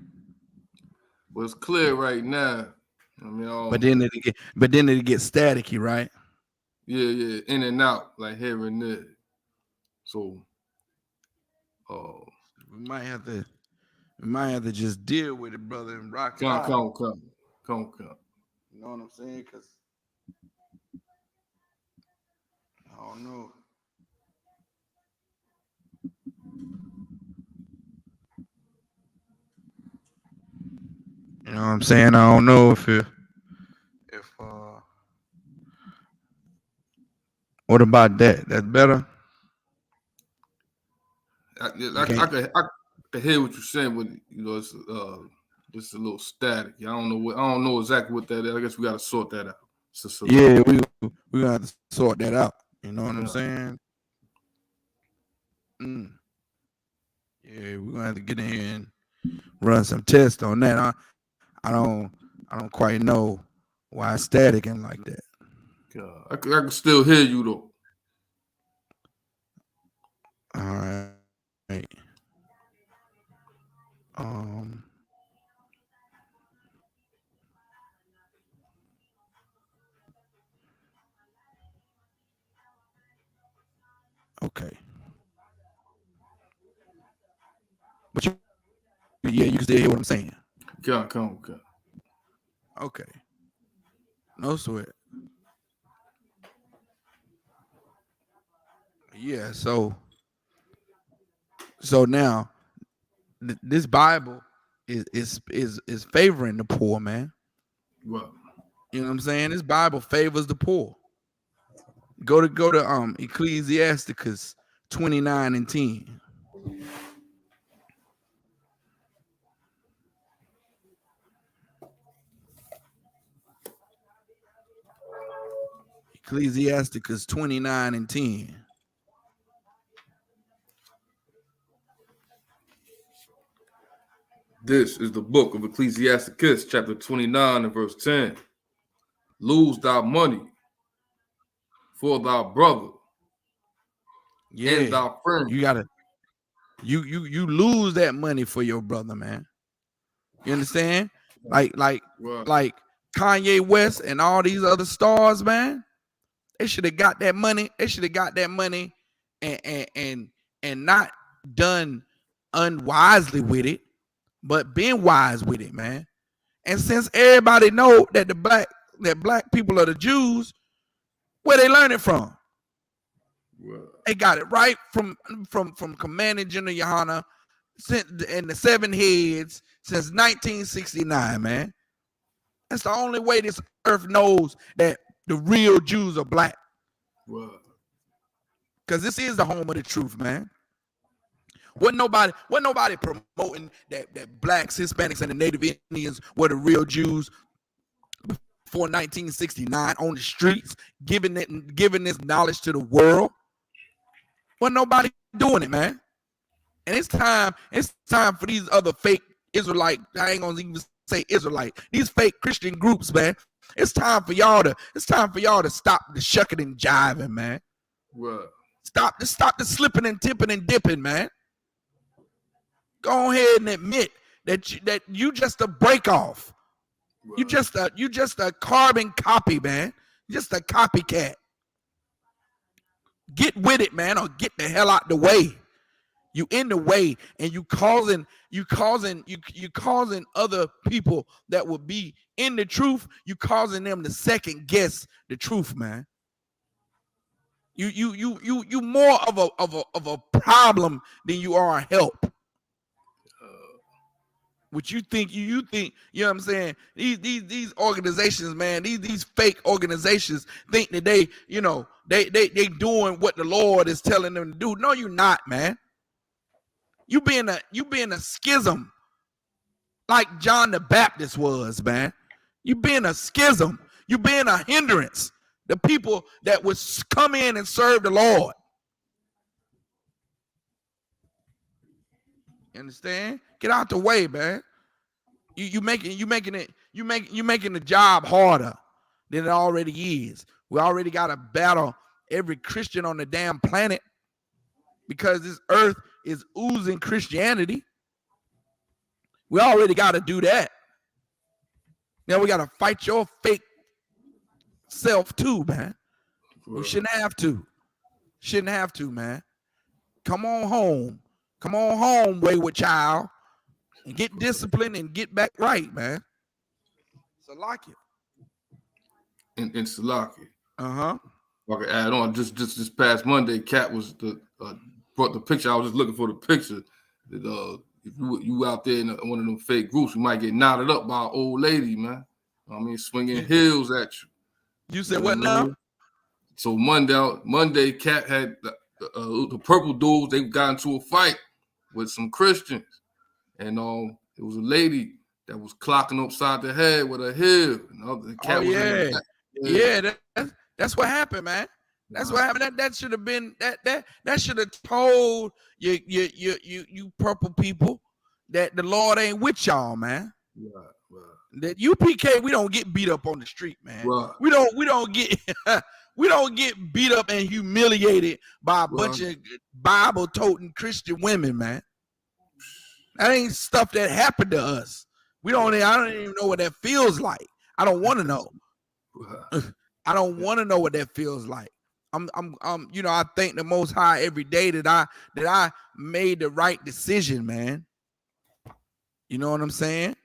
Well, it's clear right now. I mean, but then it gets staticky, right? Yeah, in and out, like here and there. So, we might have to just deal with it, brother, and rock it out. Come. You know what I'm saying? Because I don't know. You know what I'm saying? I don't know if what about that? That's better? I can hear what you're saying, but it's It's a little static. I don't know exactly what that is. I guess we got to sort that out. Yeah, we gonna have to sort that out. You know what I'm saying? Yeah, we're gonna have to get in here and run some tests on that. I don't quite know why it's static and like that. God, I can still hear you though. All right. Okay. But you can still hear what I'm saying. Come. Okay. No sweat. Yeah, so now this Bible is favoring the poor, man. Right. You know what I'm saying? This Bible favors the poor. Go to Ecclesiasticus 29:10. Ecclesiasticus 29:10. This is the book of Ecclesiasticus, chapter 29 and verse 10. Lose thy money for thy brother and thy friend. You gotta you lose that money for your brother, man. You understand? Like Kanye West and all these other stars, man. They should have got that money. They should have got that money and not done unwisely with it, but been wise with it, man. And since everybody know that black people are the Jews, where they learn it from? They got it right from Commanding General Yohana and the 7 heads since 1969, man. That's the only way this earth knows that the real Jews are black. Because this is the home of the truth, man. Wasn't nobody promoting that blacks, Hispanics, and the Native Indians were the real Jews before 1969 on the streets, giving this knowledge to the world. Wasn't nobody doing it, man. And it's time for these other fake Israelite, I ain't gonna even say Israelite, these fake Christian groups, man. It's time for y'all to stop the shucking and jiving, man. Stop the slipping and tipping and dipping, man. Go ahead and admit that you just a break off. You just a carbon copy, man. Just a copycat. Get with it, man, or get the hell out the way. You in the way, and you causing other people that would be in the truth. You causing them to second guess the truth, man. You more of a problem than you are a help. What you think, you know what I'm saying? These organizations, man, these fake organizations think that they doing what the Lord is telling them to do. No, you're not, man. You being a schism like John the Baptist was, man. You being a schism. You being a hindrance. The people that would come in and serve the Lord. You understand? Get out the way, man. You making the job harder than it already is. We already got to battle every Christian on the damn planet because this earth is oozing Christianity. We already got to do that. Now we got to fight your fake self too, man. We shouldn't have to. Shouldn't have to, man. Come on home. Come on home, wayward child. And get disciplined and get back right, man. Salakia. In Salakia. Uh-huh. I can add on. Just this past Monday, Cat was brought the picture. I was just looking for the picture. That if you out there in one of them fake groups, you might get knotted up by an old lady, man. I mean, swinging heels at you. You said what now? So Monday, Cat had the purple dudes. They got into a fight with some Christians, and it was a lady that was clocking upside the head with a heel. The cat was in the that's what happened, man. That's what happened. That should have been that should have told you purple people that the Lord ain't with y'all, man. That UPK, we don't get beat up on the street, man. We don't get we don't get beat up and humiliated by a bunch of Bible toting Christian women, man. That ain't stuff that happened to us. I don't even know what that feels like. I don't want to know. I don't want to know what that feels like. I thank the Most High every day that I made the right decision, man. You know what I'm saying?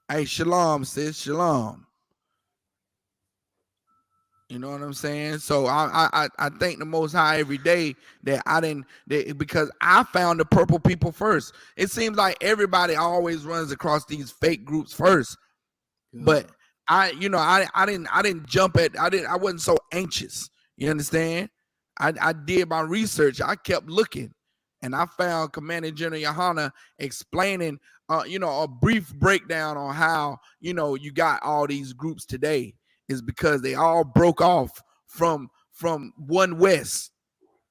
Hey, shalom, sis, shalom. You know what I'm saying? So I thank the Most High every day that because I found the purple people first. It seems like everybody always runs across these fake groups first, but I didn't jump at. I wasn't so anxious. You understand? I did my research. I kept looking, and I found Commander General Yohana explaining, a brief breakdown on how you got all these groups today. Is because they all broke off from One West.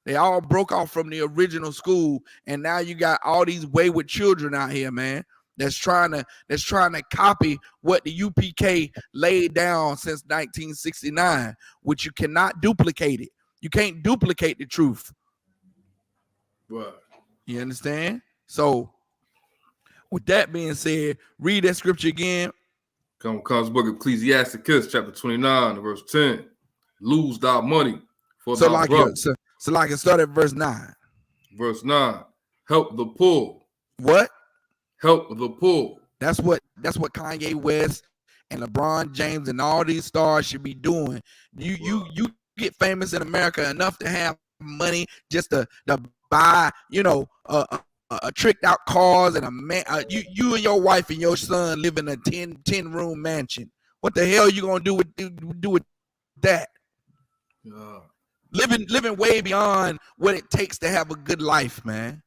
They all broke off from the original school, and now you got all these wayward children out here, man. That's trying to copy what the UPK laid down since 1969, which you cannot duplicate it. You can't duplicate the truth. Right. You understand? So, with that being said, read that scripture again. Comes book of Ecclesiasticus, chapter 29, verse 10. Lose thy money for so thy like brother. So like it started at verse 9. Verse 9. Help the poor. What? Help the poor. That's what Kanye West and LeBron James and all these stars should be doing. You get famous in America enough to have money just to buy, a tricked out cars and a man. You and your wife and your son live in a 10 room mansion. What the hell are you gonna do with that? Living way beyond what it takes to have a good life, man.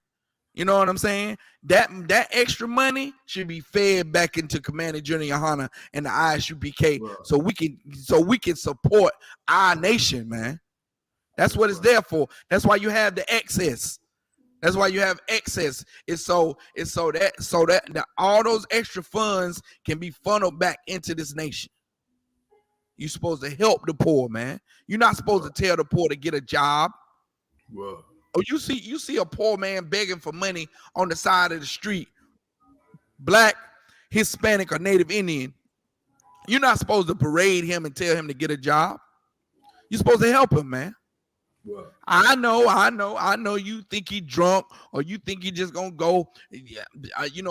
You know what I'm saying? That extra money should be fed back into Commander General Yohana and the ISUPK, so we can support our nation, man. That's what it's there for. That's why you have the excess. That's why you have excess. It's so that all those extra funds can be funneled back into this nation. You're supposed to help the poor, man. You're not supposed to tell the poor to get a job. Wow. Oh, you see a poor man begging for money on the side of the street, Black, Hispanic, or Native Indian. You're not supposed to parade him and tell him to get a job. You're supposed to help him, man. Wow. I know you think he drunk, or you think he just gonna go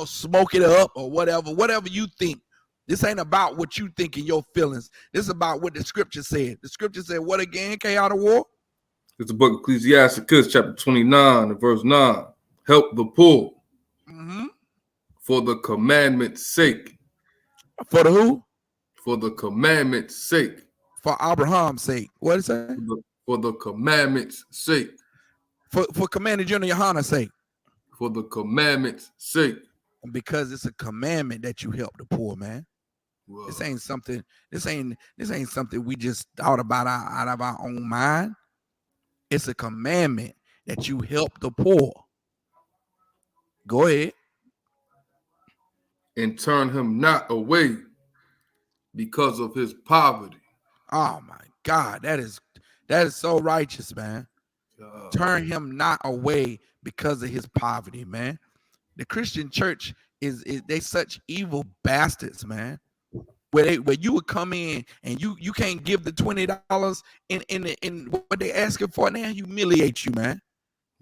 smoke it up or whatever you think. This ain't about what you think in your feelings. This is about what the scripture said. The scripture said what again? N.W.O? It's the book of Ecclesiasticus, chapter 29, and verse 9. Help the poor for the commandment's sake. For the who? For the commandment's sake. For Abraham's sake. What is that? For the commandment's sake. For Commander General Yohana's sake. For the commandment's sake. Because it's a commandment that you help the poor, man. Whoa. This ain't something we just thought about out of our own mind. It's a commandment that you help the poor. Go ahead. And turn him not away because of his poverty. Oh my God, that is so righteous, man. Turn him not away because of his poverty, man. The Christian church is they such evil bastards, man. Where you would come in and you can't give the $20 in what they asking for, and they humiliate you, man.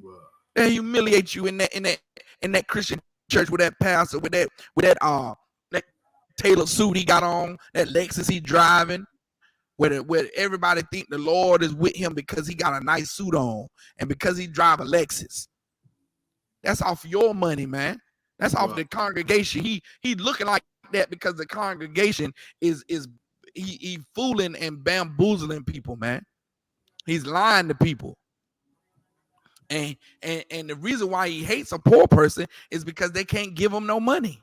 Wow. They humiliate you in that Christian church with that pastor with that tailored suit he got on, that Lexus he driving, where everybody think the Lord is with him because he got a nice suit on and because he drive a Lexus. That's off your money, man. That's off the congregation. He looking like that because the congregation is he fooling and bamboozling people, man. He's lying to people. And the reason why he hates a poor person is because they can't give him no money.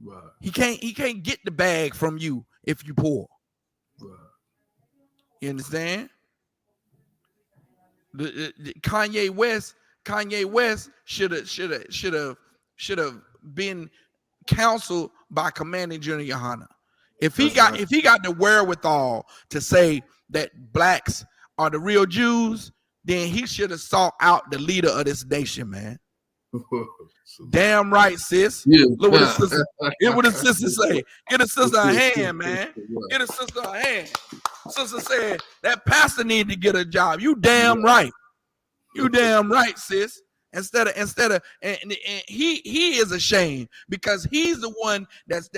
Right. He can't get the bag from you if you poor. Right. You understand? The Kanye West should have been counseled by Commanding General Yohana. If he got the wherewithal to say that blacks are the real Jews, then he should have sought out the leader of this nation, man. Damn right, sis. Yeah. Look what the sister say. Get a sister a hand, man. Get a sister a hand. Sister said that pastor need to get a job. You damn right. You damn right, sis. Instead of and he is ashamed because he's the one that's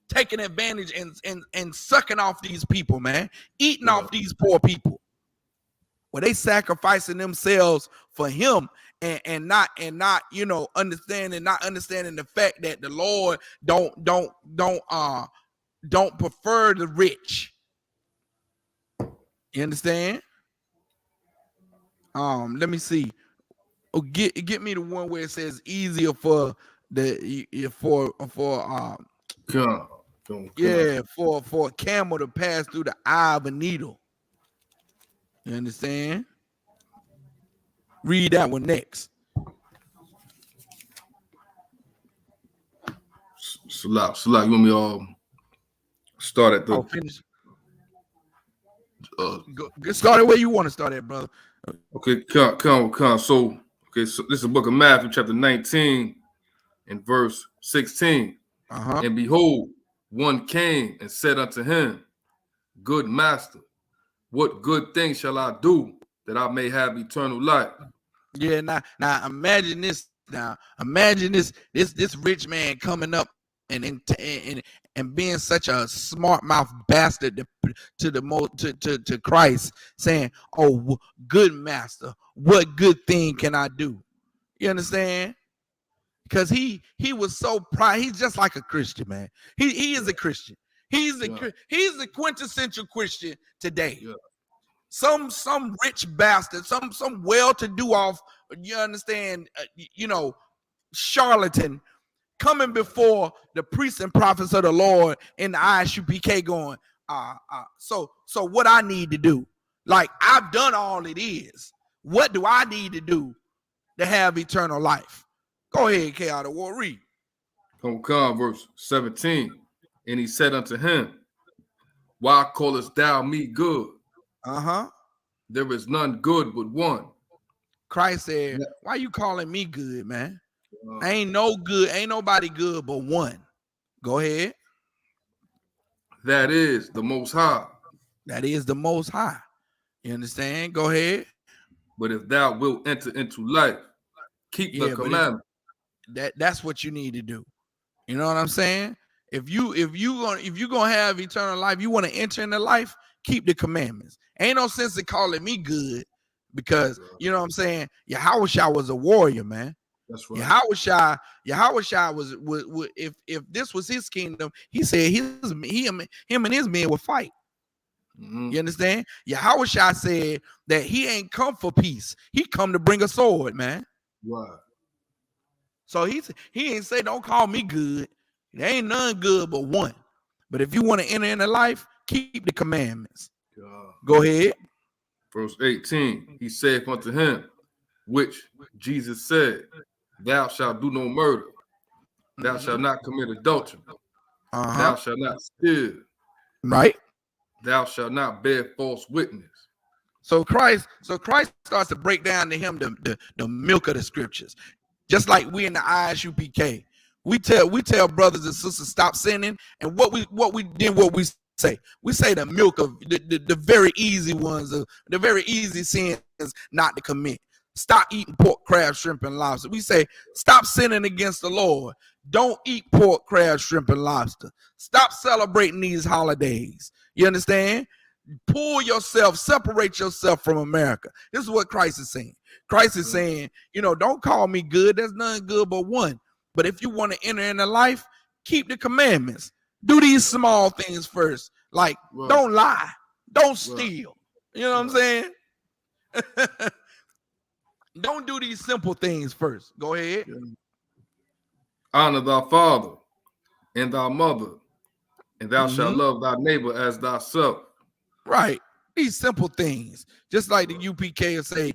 taking advantage and sucking off these people, man, eating off these poor people. Well, they sacrificing themselves for him and not understanding the fact that the Lord don't prefer the rich. You understand? Let me see. Oh, get me the one where it says easier for for a camel to pass through the eye of a needle. You understand? Read that one next. Salak, you want me start at the finish. Get started where you want to start at, brother. Okay, come. So this is the book of Matthew, chapter 19, and verse 16. And behold, one came and said unto him, Good master, what good thing shall I do that I may have eternal life? Yeah, now imagine this. Now imagine this rich man coming up and being such a smart mouth bastard to Christ, saying, "Oh, good master, what good thing can I do?" You understand? Because he was so proud. He's just like a Christian, man. He is a Christian. He's the quintessential Christian today. Yeah. Some rich bastard, some well-to-do off, you understand, charlatan coming before the priests and prophets of the Lord in the Isupk going, so what I need to do? Like, I've done all it is. What do I need to do to have eternal life? Go ahead, N.W.O, read. Come, verse 17. And he said unto him, Why callest thou me good? There is none good but one. Christ said, Why you calling me good, man? Ain't nobody good but one. Go ahead. That is the Most High. That is the Most High. You understand? Go ahead. But if thou wilt enter into life, keep the commandment. That's what you need to do. You know what I'm saying? If you gonna have eternal life, you want to enter into life, keep the commandments. Ain't no sense in calling me good, because you know what I'm saying. Yahushua was a warrior, man. That's right. Yahushua was if this was his kingdom, he said him and his men would fight. You understand? Yahushua said that he ain't come for peace. He come to bring a sword, man. Right. So he ain't say, don't call me good. There ain't none good but one. But if you want to enter into life, keep the commandments. Go ahead. Verse 18, he saith unto him, which Jesus said, Thou shalt do no murder. Thou shalt not commit adultery. Thou shalt not steal. Right. Thou shalt not bear false witness. So Christ starts to break down to him the milk of the scriptures. Just like we in the Isupk. We tell brothers and sisters stop sinning, and what we say. We say the milk of the very easy ones, the very easy sins not to commit. Stop eating pork, crab, shrimp, and lobster. We say stop sinning against the Lord. Don't eat pork, crab, shrimp, and lobster. Stop celebrating these holidays. You understand? Pull yourself, separate yourself from America. This is what Christ is saying. Christ is saying, don't call me good. There's none good but one. But if you want to enter into life, keep the commandments. Do these small things first. Like, don't lie. Don't steal. You know what I'm saying? Don't do these simple things first. Go ahead. Honor thy father and thy mother, and thou shalt Mm-hmm. love thy neighbor as thyself. Right. These simple things, just like the UPK will say,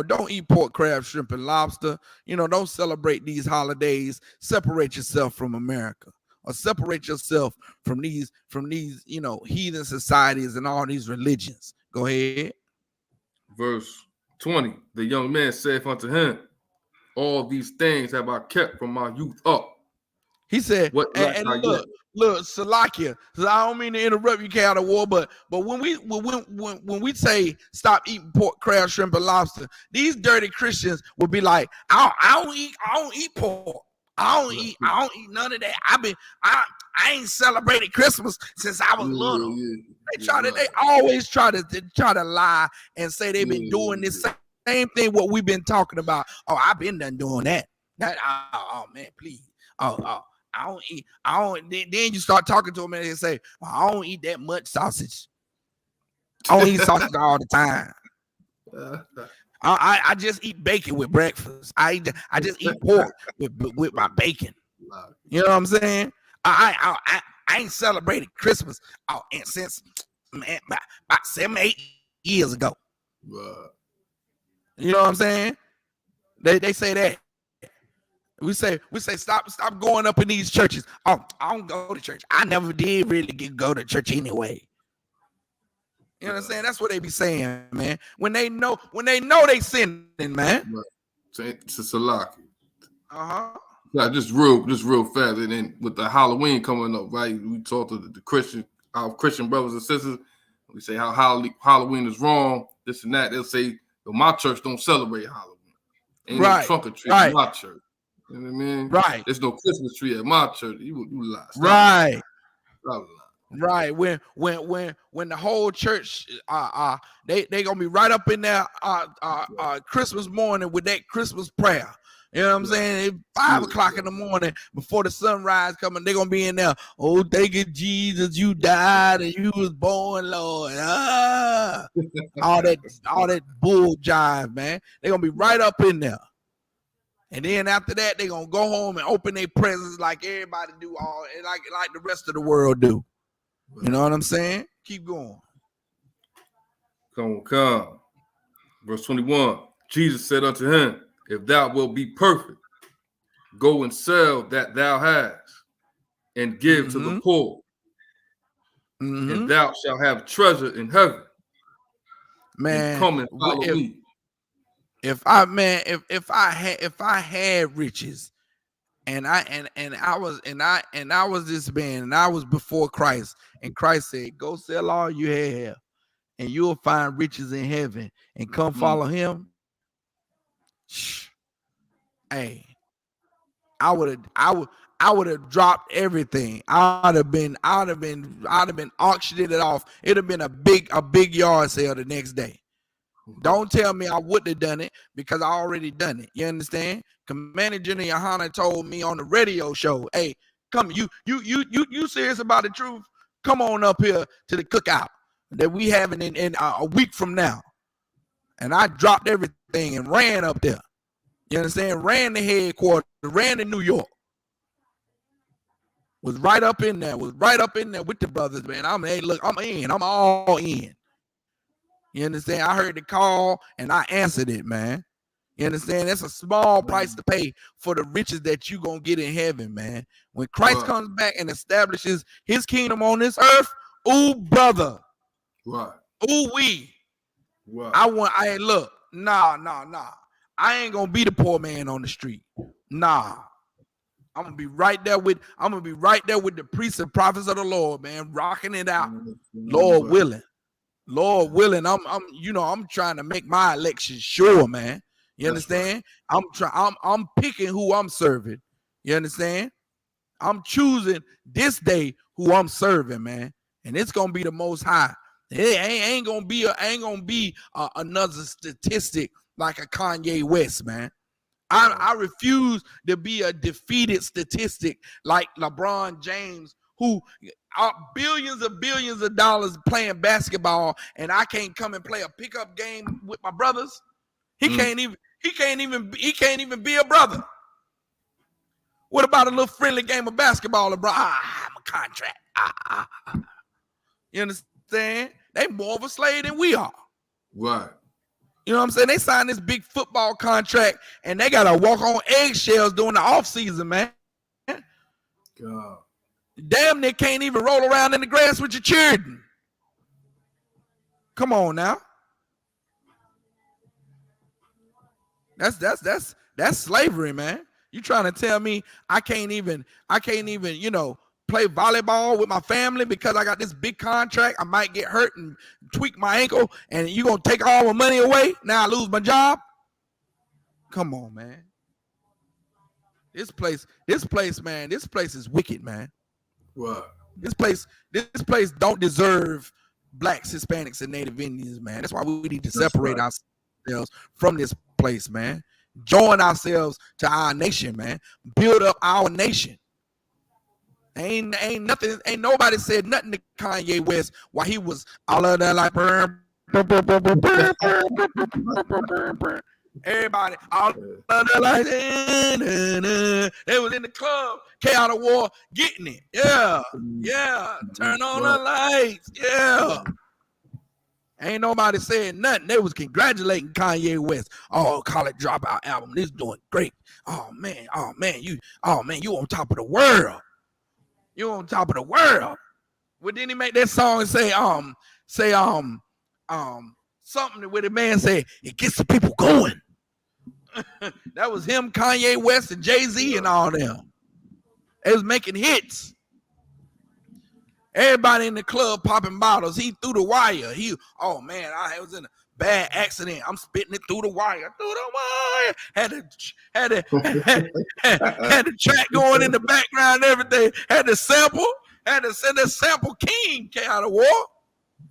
don't eat pork, crab, shrimp, and lobster. Don't celebrate these holidays. Separate yourself from America, or separate yourself from these, heathen societies and all these religions. Go ahead. Verse 20, the young man saith unto him, all these things have I kept from my youth up. He said, What lack and I yet? look, Salakia. I don't mean to interrupt you, N.W.O, but when we say stop eating pork, crab, shrimp, and lobster, these dirty Christians will be like, I don't eat pork. I don't eat none of that. I ain't celebrated Christmas since I was little. They always try to lie and say they've been doing this same thing what we've been talking about. Oh, I've been done doing that. Oh man, please. I don't eat. Then you start talking to them and they say, I don't eat that much sausage. I don't eat sausage all the time. I just eat bacon with breakfast. I just eat pork with my bacon. You know what I'm saying? I ain't celebrated Christmas since about 7-8 years ago. You know what I'm saying? They say that. We say stop going up in these churches. Oh, I don't go to church. I never did really go to church anyway. You know what I'm saying? That's what they be saying, man. When they know they sinning, man. To Salaki. Uh-huh. Yeah, just real fast. And then with the Halloween coming up, right? We talk to our Christian brothers and sisters. We say how Halloween is wrong, this and that. They'll say, well, my church don't celebrate Halloween. Ain't no trunk or treat in my church. You know what I mean? Right. There's no Christmas tree at my church. You lie. Stop right. Stop right. When the whole church they gonna be right up in there Christmas morning with that Christmas prayer. You know what I'm saying? 5 o'clock in the morning before the sunrise coming, they're gonna be in there. Oh, thank you, Jesus, you died and you was born, Lord. All that bull jive, man. They're gonna be right up in there. And then after that, they're gonna go home and open their presents like everybody do, like the rest of the world do. You know what I'm saying? Keep going. Come. Verse 21. Jesus said unto him, if thou wilt be perfect, go and sell that thou hast, and give to the poor, and thou shalt have treasure in heaven. Man, and come and follow me. If I had riches, and I was this man, and I was before Christ, and Christ said, "Go sell all you have, and you'll find riches in heaven, and come follow Him." Hey, I would have dropped everything. I'd have been auctioned it off. It'd have been a big yard sale the next day. Don't tell me I wouldn't have done it, because I already done it. You understand? Commander General Yohana told me on the radio show, "Hey, come, you serious about the truth? Come on up here to the cookout that we having in a week from now." And I dropped everything and ran up there. You understand? Ran the headquarters, ran to New York. Was right up in there with the brothers, man. I'm in. I'm all in. You understand? I heard the call and I answered it, man. You understand? That's a small price to pay for the riches that you gonna get in heaven, man. When Christ comes back and establishes His kingdom on this earth, ooh, brother. Right. Ooh, we. Right. Look, nah. I ain't gonna be the poor man on the street. Nah. I'm gonna be right there with the priests and prophets of the Lord, man, rocking it out. Lord willing. Lord willing, I'm trying to make my election sure, man. You understand? Right. I'm picking who I'm serving. You understand? I'm choosing this day who I'm serving, man. And it's gonna be the Most High. It ain't gonna be another statistic like a Kanye West, man. I refuse to be a defeated statistic like LeBron James, who are billions of dollars playing basketball, and I can't come and play a pickup game with my brothers. He can't even be a brother. What about a little friendly game of basketball, bro? I'm a contract. You understand? They more of a slave than we are. Right. You know what I'm saying? They signed this big football contract, and they gotta walk on eggshells during the offseason, man. God. Damn, they can't even roll around in the grass with your children. Come on now. That's slavery, man. You trying to tell me I can't even, you know, play volleyball with my family because I got this big contract? I might get hurt and tweak my ankle, and you gonna take all my money away? Now I lose my job? Come on, man. This place, man, this place is wicked, man. What? This place don't deserve blacks, Hispanics, and Native Indians, man. That's why we need to separate ourselves from this place, man. Join ourselves to our nation, man. Build up our nation. Ain't nobody said nothing to Kanye West while he was all of that like everybody all of that like they was in the club, N.W.O, getting it. Yeah. Turn on the lights. Yeah. Ain't nobody saying nothing. They was congratulating Kanye West. Oh, College Dropout album. This doing great. Oh man, you on top of the world. You on top of the world. Well, then he make that song and say something where the man say it gets the people going. That was him, Kanye West, and Jay-Z and all them. They was making hits. Everybody in the club popping bottles. He threw the wire. Oh man, I was in a bad accident. I'm spitting it through the wire. Had the track going in the background and everything. Had the sample. Had to send a sample king N.W.O.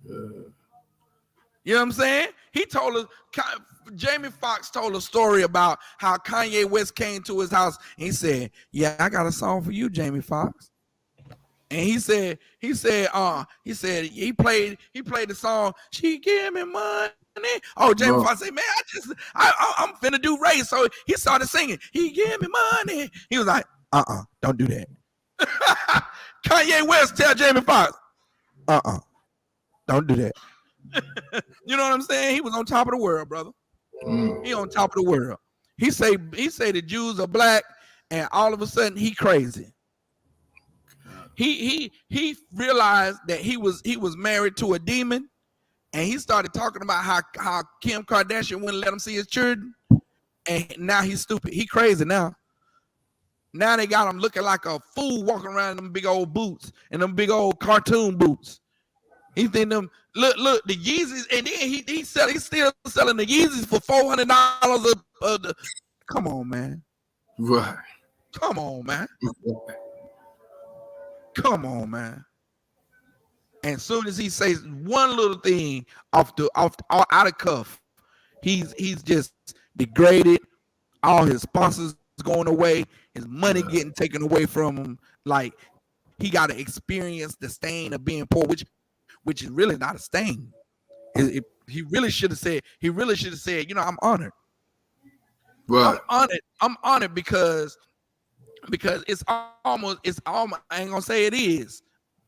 You know what I'm saying? He told us, Jamie Foxx told a story about how Kanye West came to his house and he said, "Yeah, I got a song for you, Jamie Foxx." And he played the song, "She Give Me Money." Oh, Jamie Foxx said, "Man, I'm finna do race." So he started singing, "He give me money." He was like, don't do that. Kanye West tell Jamie Foxx, don't do that. You know what I'm saying? He was on top of the world, brother. He on top of the world. He say the Jews are black, and all of a sudden he crazy. He realized that he was married to a demon, and he started talking about how Kim Kardashian wouldn't let him see his children, and now he's stupid. He crazy now. Now they got him looking like a fool walking around in them big old boots and them big old cartoon boots. He think them look the Yeezys, and then he's still selling the Yeezys for $400 Come on, man. Right. Come on, man. Come on, man. And soon as he says one little thing out of cuff, he's just degraded. All his sponsors going away, his money getting taken away from him. Like he got to experience the stain of being poor, which is really not a stain. He really should have said, you know, I'm honored. Right. I'm honored because it's almost I ain't gonna say it is,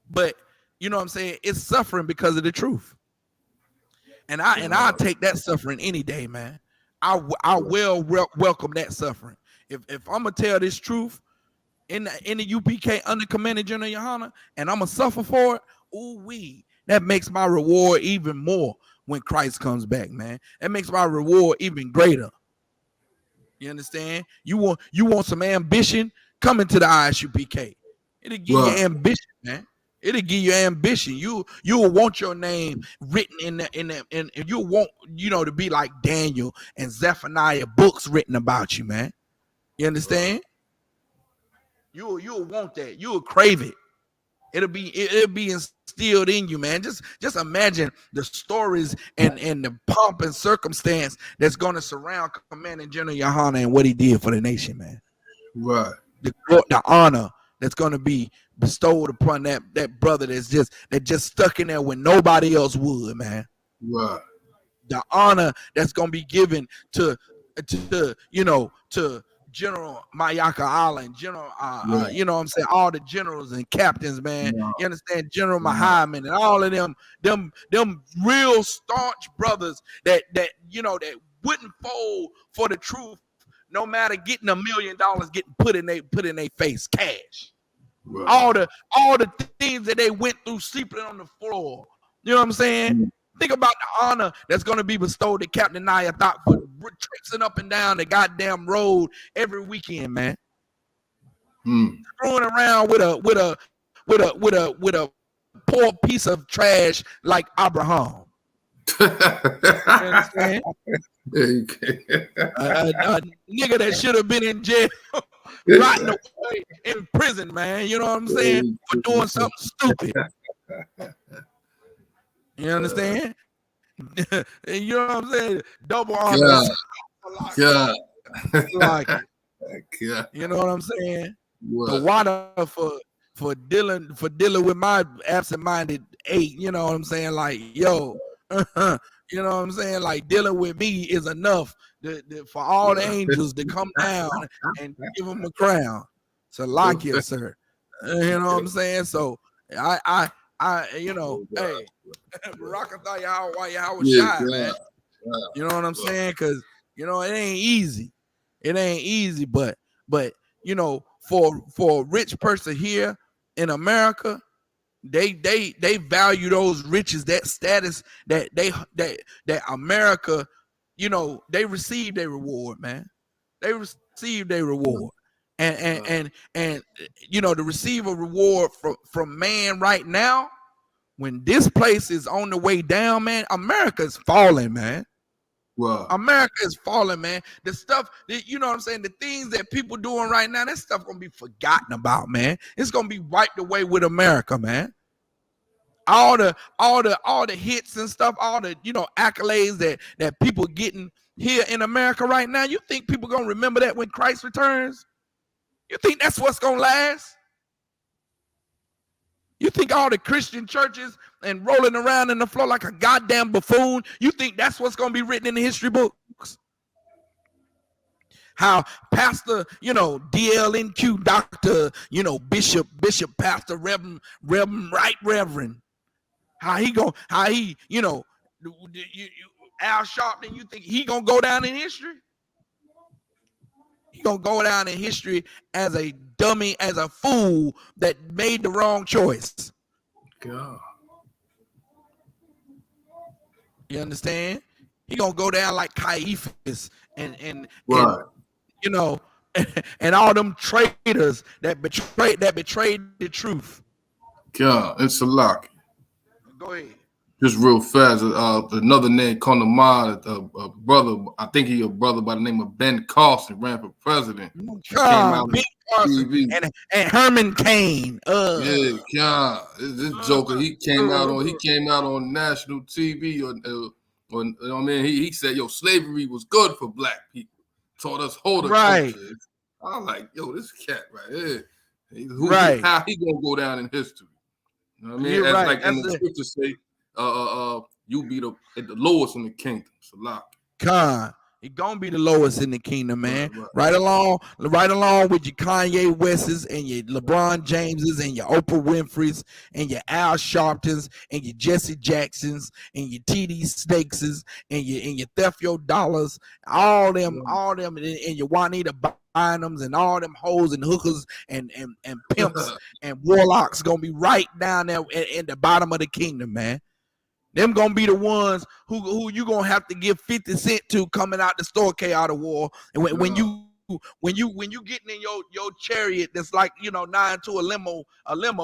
but you know what I'm saying, it's suffering because of the truth. And I'll take that suffering any day, man. I will welcome that suffering. If I'm gonna tell this truth in the UPK under Commander General Yohana, and I'm gonna suffer for it, that makes my reward even more when Christ comes back, man. That makes my reward even greater. You understand? You want some ambition? Come into the ISUPK. It'll give you ambition, man. It'll give you ambition. You'll want your name written and you'll want, you know, to be like Daniel and Zephaniah, books written about you, man. You understand? You'll want that. You'll crave it. It'll be instilled in you, man. Just imagine the stories and the pomp and circumstance that's going to surround Commander General Yohana and what he did for the nation, man. Right. The honor that's going to be bestowed upon that brother that just stuck in there when nobody else would, man. Right. The honor that's going to be given to General Mayaka Island, you know what I'm saying, all the generals and captains, man. You understand, General Muhammad and all of them real staunch brothers that you know that wouldn't fold for the truth, no matter getting $1 million getting put in their face, cash. Right. All the things that they went through, sleeping on the floor. You know what I'm saying? Think about the honor that's going to be bestowed to Captain Naya Thought for traipsing up and down the goddamn road every weekend, man. Screwing around with a poor piece of trash like Abraham. You understand? A nigga that should have been in jail, rotting away in prison, man. You know what I'm saying? For doing something stupid. You understand? You know what I'm saying? Double honor. God. Like it. You know what I'm saying? What? The water for dealing with my absent-minded 8. You know what I'm saying? Like, yo, you know what I'm saying? Like, dealing with me is enough for all the angels to come down and give them a crown. So like it, sir. You know what I'm saying? So I you know, hey, Barakatha Yahweh Shai, man. You know what I'm saying? Because you know it ain't easy. It ain't easy, but you know, for a rich person here in America, they value those riches, that status, that America, you know, they receive their reward, man. They receive their reward. And you know, to receive a reward from man right now, when this place is on the way down, man, America's falling, man. Wow. America is falling, man. The stuff that, you know what I'm saying, the things that people doing right now, that stuff gonna be forgotten about, man. It's gonna be wiped away with America, man. All the hits and stuff, all the, you know, accolades that people getting here in America right now. You think people gonna remember that when Christ returns? You think that's what's gonna last? You think all the Christian churches and rolling around in the floor like a goddamn buffoon, you think that's what's going to be written in the history books? How Pastor, you know, DLNQ, Doctor, you know, Bishop, Pastor, Reverend, Right Reverend, how he, you know, Al Sharpton, you think he going to go down in history? He going to go down in history as a dummy, as a fool that made the wrong choice. God. You understand? He gonna go down like Caiaphas and you know, and all them traitors that betrayed the truth. God, it's a lock. Go ahead. Just real fast, another name come to mind. A brother, I think he a brother by the name of Ben Carson, ran for president. God, Ben Carson and Herman Cain. Yeah, God, this joker. He came out on national TV. I mean, he said, "Yo, slavery was good for black people. Taught us culture." I'm like, "Yo, this cat right here, how he gonna go down in history?" You know what I mean? As like in the scriptures say. You be the lowest in the kingdom. So lock. Con, he gonna be the lowest in the kingdom, man. Right along with your Kanye Wests and your LeBron Jameses and your Oprah Winfrey's and your Al Sharptons and your Jesse Jacksons and your TD Snakeses and your Theft Your Dollars, all them, and your Juanita Bynums and all them hoes and hookers and pimps and warlocks gonna be right down there in the bottom of the kingdom, man. Them gonna be the ones who you gonna have to give 50 cents to coming out the store, out of war. And when you getting in your chariot that's like, you know, 9 to a limo,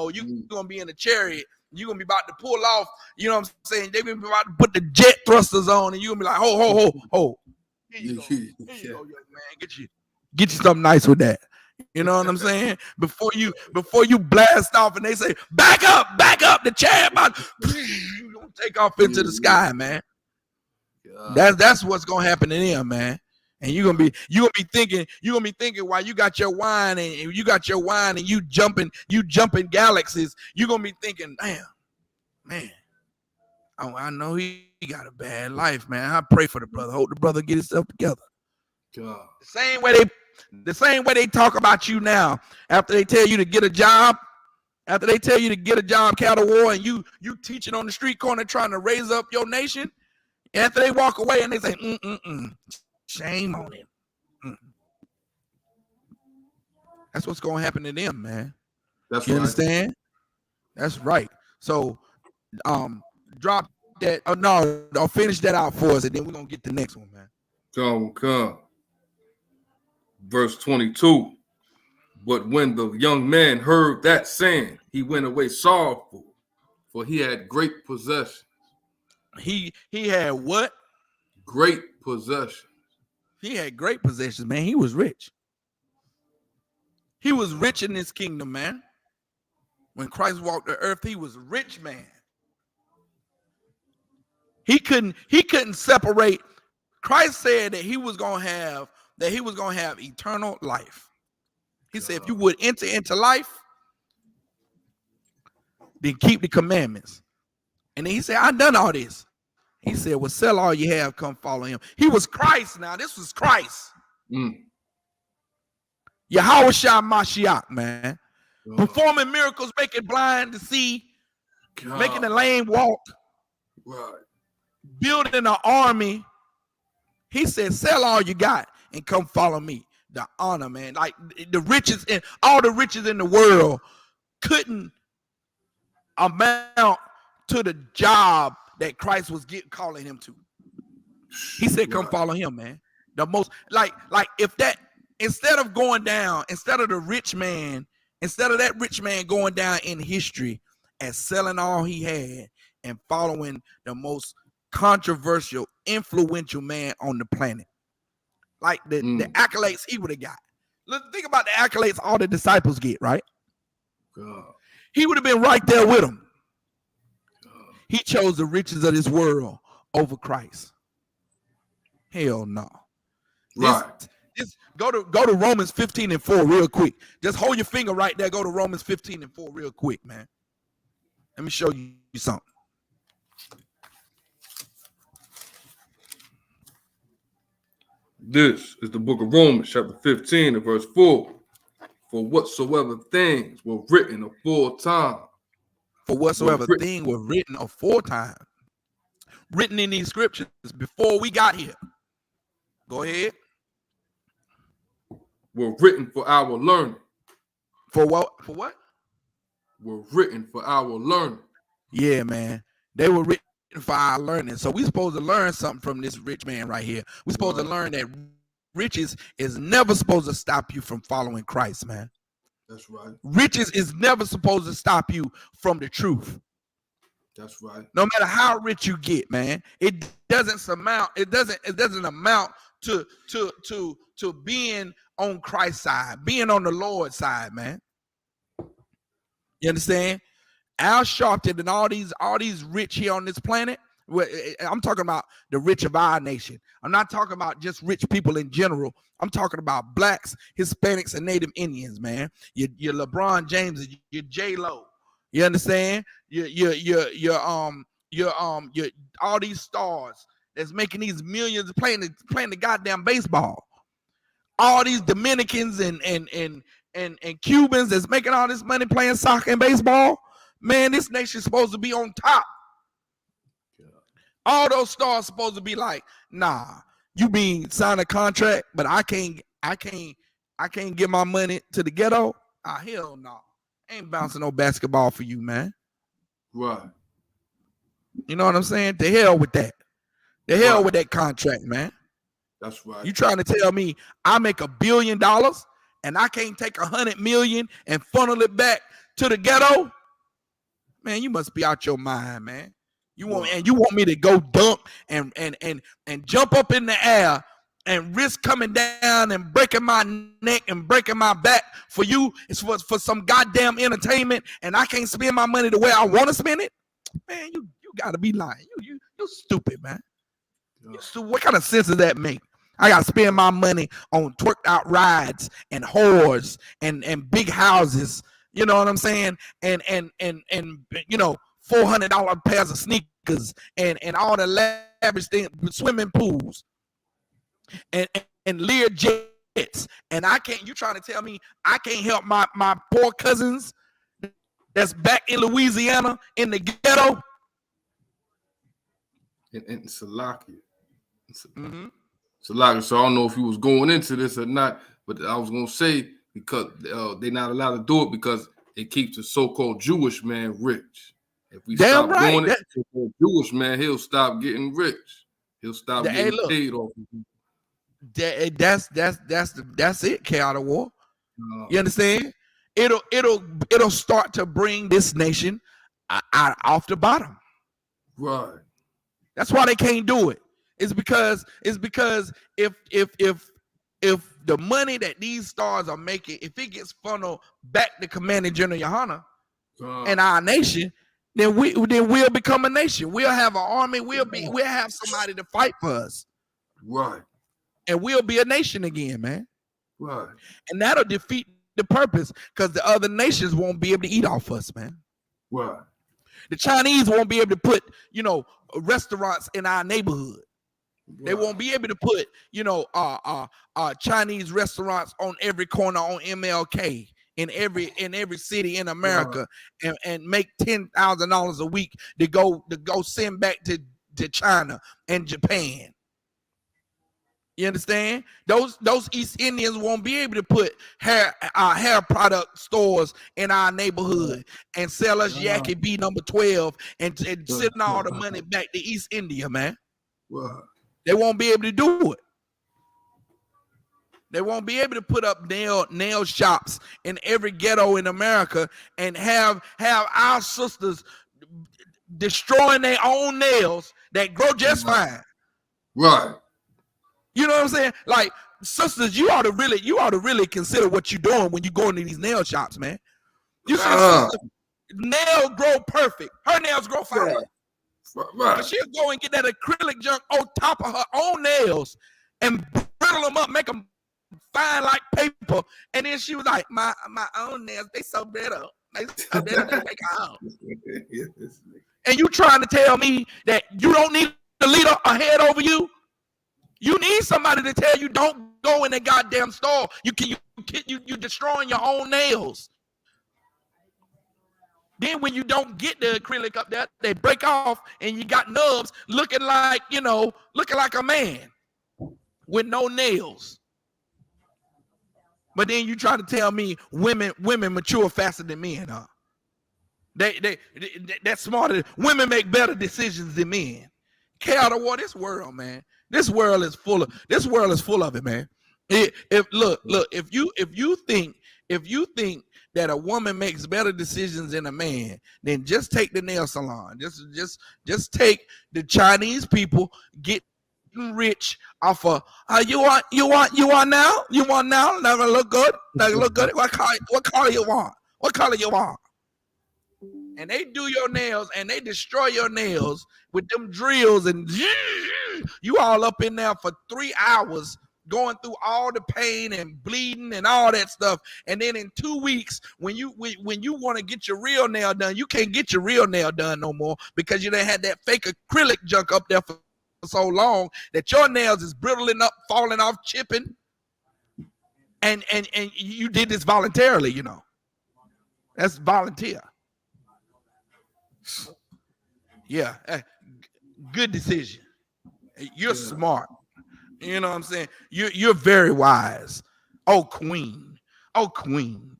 you gonna be in a chariot. You gonna be about to pull off. You know what I'm saying? They gonna be about to put the jet thrusters on, and you gonna be like, ho. Here you go, young man. Get you something nice with that. You know what I'm saying? Before you blast off and they say, back up, the chariot about you gonna take off into the sky, man. That's what's gonna happen to them, man. And you're gonna be thinking while you got your wine and you jumping galaxies, you're gonna be thinking, damn, man. I know he got a bad life, man. I pray for the brother. Hope the brother get himself together. God. The the same way they talk about you now, after they tell you to get a job, cattle war, and you teaching on the street corner trying to raise up your nation. After they walk away and they say, shame on him. That's what's going to happen to them, man. That's you right. Understand? That's right. So, drop that. Oh no, I'll finish that out for us, and then we're gonna get the next one, man. Come. Verse 22. But when the young man heard that saying, he went away sorrowful, for he had great possessions. He had what? Great possessions. He had great possessions, man. He was rich. He was rich in this kingdom, man. When Christ walked the earth, he was a rich man. He couldn't separate. Christ said that he was gonna have eternal life. He said, if you would enter into life, then keep the commandments. And then he said, I've done all this. He said, well, sell all you have, come follow him. He was Christ now. This was Christ. Yahushua Mashiach, man. Performing miracles, making blind to see, making the lame walk, building an army. He said, sell all you got and come follow me. The honor, man. Like the riches and all the riches in the world couldn't amount to the job that Christ was calling him to. He said, come follow him, man. The most like if that instead of that rich man going down in history as selling all he had and following the most controversial, influential man on the planet. Like the accolades he would have got. Look, think about the accolades all the disciples get, right? He would have been right there with them. He chose the riches of this world over Christ. Hell no. Just go to Romans 15:4 real quick. Just hold your finger right there. Go to Romans 15:4 real quick, man. Let me show you something. This is the book of Romans, chapter 15 and verse 4. For whatsoever things were written aforetime. For whatsoever thing were written aforetime. Written in these scriptures before we got here. Go ahead. Were written for our learning. For what? For what? Were written for our learning. Yeah, man. They were written for our learning. So we're supposed to learn something from this rich man right here. We're supposed to learn that riches is never supposed to stop you from following Christ, man. That's right. Riches is never supposed to stop you from the truth. That's right. No matter how rich you get, man, it doesn't amount to being on Christ's side, being on the Lord's side, man. You understand? Al Sharpton and all these rich here on this planet. I'm talking about the rich of our nation. I'm not talking about just rich people in general. I'm talking about blacks, Hispanics, and Native Indians, man. Your LeBron James, your J-Lo. You understand? Your all these stars that's making these millions playing the goddamn baseball. All these Dominicans and Cubans that's making all this money playing soccer and baseball. Man, this nation's supposed to be on top. All those stars supposed to be like, nah, you mean sign a contract, but I can't give my money to the ghetto. Ah, hell no. Ain't bouncing no basketball for you, man. Right. You know what I'm saying? The hell with that. The hell with that contract, man. That's right. You trying to tell me I make $1 billion and I can't take 100 million and funnel it back to the ghetto? Man, you must be out your mind, man. You want me to go dunk and jump up in the air and risk coming down and breaking my neck and breaking my back for you? It's for some goddamn entertainment, and I can't spend my money the way I want to spend it? Man, you gotta be lying. You stupid, man. What kind of sense does that make? I gotta spend my money on twerked out rides and whores and big houses. You know what I'm saying? And you know, $400 pairs of sneakers and all the lavish things, swimming pools and Lear jet And I can't, you trying to tell me I can't help my poor cousins that's back in Louisiana in the ghetto? In Salakia. Salakia. So I don't know if he was going into this or not, but I was gonna say because they're not allowed to do it because it keeps the so-called Jewish man rich. If we stop doing it, the so-called Jewish man, he'll stop getting rich. He'll stop getting paid off. That's it, N.W.O. You understand? It'll start to bring this nation out off the bottom. Right. That's why they can't do it. It's because if the money that these stars are making, if it gets funneled back to Commanding General Yohana and our nation, then we'll become a nation. We'll have an army. We'll have somebody to fight for us. Right. And we'll be a nation again, man. Right. And that'll defeat the purpose because the other nations won't be able to eat off us, man. Right. The Chinese won't be able to put, restaurants in our neighborhood. Right. They won't be able to put, Chinese restaurants on every corner on MLK in every city in America, and make $10,000 a week to go send back to China and Japan. You understand? Those East Indians won't be able to put hair product stores in our neighborhood and sell us Yaki B number 12 and send all the money back to East India, man. They won't be able to do it. They won't be able to put up nail shops in every ghetto in America and have our sisters destroying their own nails that grow just fine. Right. You know what I'm saying? Like, sisters, you ought to really consider what you're doing when you go into these nail shops, man. You see, sister, nail grow perfect. Her nails grow fine. Right. But she'll go and get that acrylic junk on top of her own nails and brittle them up, make them fine like paper. And then she was like, my own nails, they so better. They so better than make out. And you trying to tell me that you don't need a leader ahead over you? You need somebody to tell you don't go in the goddamn store. You destroying your own nails. Then when you don't get the acrylic up there, they break off and you got nubs looking like a man with no nails. But then you try to tell me women mature faster than men, huh? That's smarter. Women make better decisions than men. N.W.O, this world, man. This world is full of it, man. If you think that a woman makes better decisions than a man, then just take the nail salon. Just take the Chinese people getting rich off of you want now? You want now? Never look good? Look good? What color you want? What color you want? And they do your nails and they destroy your nails with them drills, and you all up in there for 3 hours going through all the pain and bleeding and all that stuff. And then in 2 weeks, when you want to get your real nail done, you can't get your real nail done no more because you done had that fake acrylic junk up there for so long that your nails is brittling up, falling off, chipping. And you did this voluntarily, That's volunteer. Yeah, good decision. You're smart. You know what I'm saying? You're very wise. Oh, queen. Oh, queen.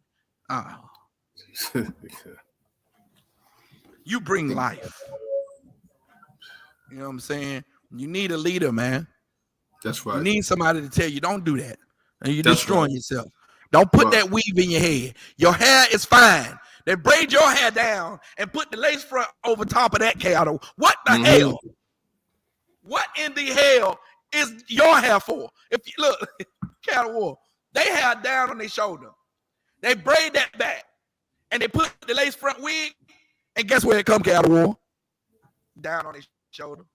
You bring life. You know what I'm saying? You need a leader, man. That's right. You need somebody to tell you don't do that. And you're destroying yourself. Don't put that weave in your head. Your hair is fine. They braid your hair down and put the lace front over top of that, N.W.O. What the hell? What in the hell is your hair for? If you look, N.W.O, they hair down on their shoulder. They braid that back and they put the lace front wig, and guess where it comes, N.W.O? Down on their shoulder.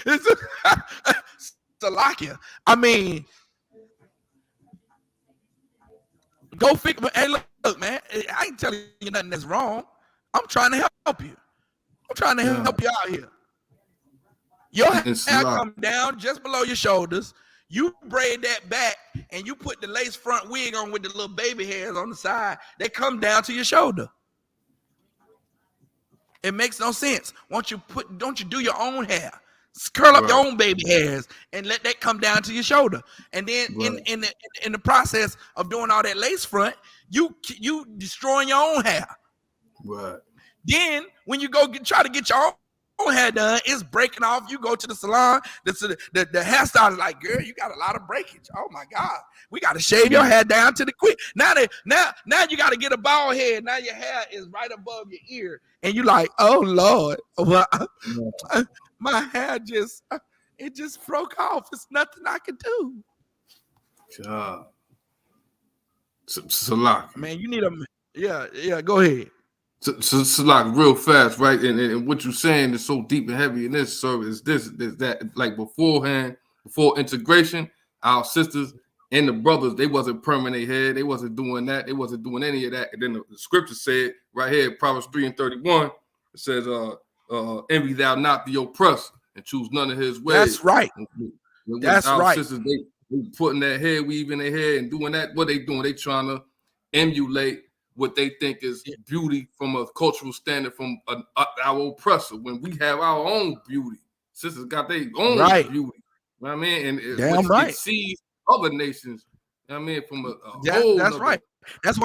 It's Salakia. I mean, go figure. Hey, look, man. I ain't telling you nothing that's wrong. I'm trying to help you. I'm trying to help you out here. Your hair come down just below your shoulders. You braid that back and you put the lace front wig on with the little baby hairs on the side. They come down to your shoulder. It makes no sense. Don't you do your own hair? Curl up your own baby hairs and let that come down to your shoulder. And then in the process of doing all that lace front, you destroying your own hair. Right. Then when you go try to get your own hair done, it's breaking off. You go to the salon, the hairstylist is like, girl, you got a lot of breakage. Oh my God. We got to shave your hair down to the quick. Now you got to get a bald head. Now your hair is right above your ear. And you like, oh Lord, well, my hair just broke off. It's nothing I can do. God. Salak. Man, you need a go ahead. So like real fast, right? And what you're saying is so deep and heavy in this service. Is that like beforehand, before integration, our sisters and the brothers, they wasn't perming their head, they wasn't doing that, they wasn't doing any of that. And then the scripture said right here, Proverbs 3:31, it says, envy thou not the oppressor and choose none of his ways. That's right. That's our right. Sisters, they putting their hair, weaving their hair and doing that. What they doing? They trying to emulate what they think is beauty from a cultural standard from our oppressor, when we have our own beauty. Sisters got their own beauty. You know what I mean? And damn right. Sees other nations. You know what I mean? From a whole that's right. That's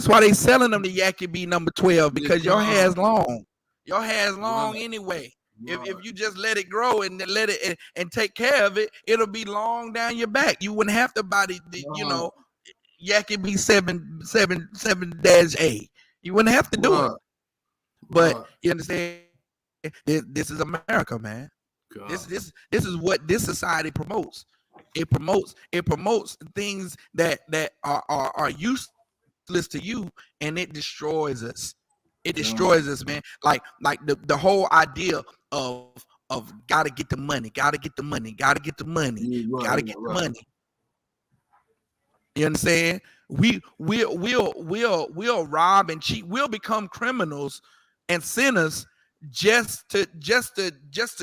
why they selling them the Yaki B number 12, because your hair is long. Your hair is long anyway. If you just let it grow and let it and take care of it, it'll be long down your back. You wouldn't have to buy the Yaki B 7-A. You wouldn't have to do it. But you understand, this is America, man. God. This is what this society promotes. It promotes things that are useless to you, and it destroys us. It destroys us, man. Like the whole idea of gotta get the money. You understand? We'll rob and cheat. We'll become criminals and sinners just to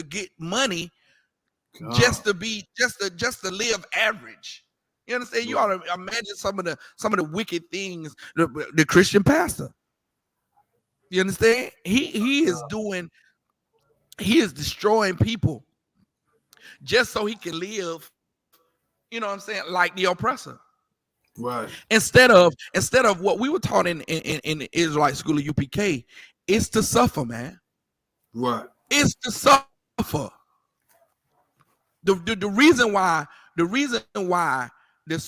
get money, God. just to live average. You understand? You ought to imagine some of the wicked things the Christian pastor. You understand? He is destroying people just so he can live, you know what I'm saying, like the oppressor. Right. Instead of what we were taught in the Israelite school of UPK, it's to suffer, man. Right. It's to suffer. The reason why the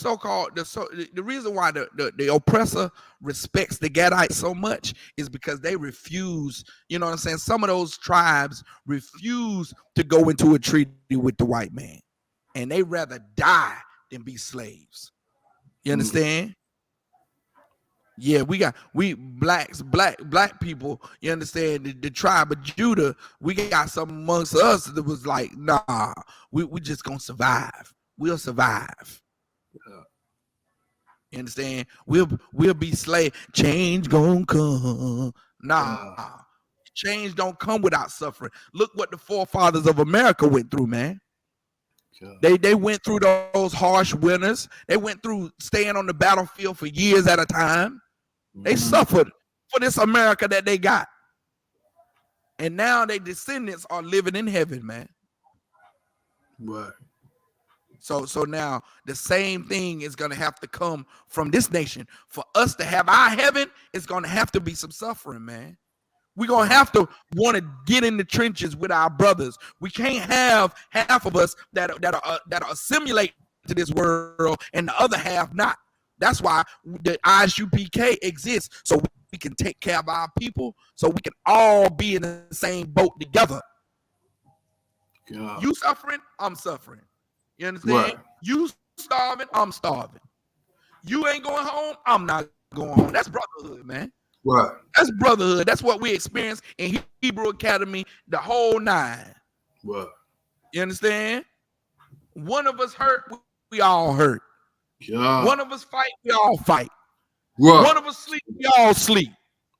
oppressor respects the Gadites so much is because they refuse, you know what I'm saying? Some of those tribes refuse to go into a treaty with the white man, and they rather die than be slaves. You understand? Yeah, we black people, you understand, the tribe of Judah, we got something amongst us that was like, nah, we just gonna survive. We'll survive. You understand? We'll be slave. Change gonna come. Nah, change don't come without suffering. Look what the forefathers of America went through, man. They went through those harsh winters. They went through staying on the battlefield for years at a time. They suffered for this America that they got. And now their descendants are living in heaven, man. Right. So now the same thing is going to have to come from this nation. For us to have our heaven, it's going to have to be some suffering, man. We're going to have to want to get in the trenches with our brothers. We can't have half of us that are assimilate to this world and the other half not. That's why the Isupk exists, so we can take care of our people, so we can all be in the same boat together. God. You suffering, I'm suffering. You understand? Right. You starving, I'm starving. You ain't going home, I'm not going home. That's brotherhood, man. Right. That's brotherhood. That's what we experience in Hebrew Academy, the whole 9. Right. You understand? One of us hurt, we all hurt. God. One of us fight, we all fight. Right. One of us sleep, we all sleep.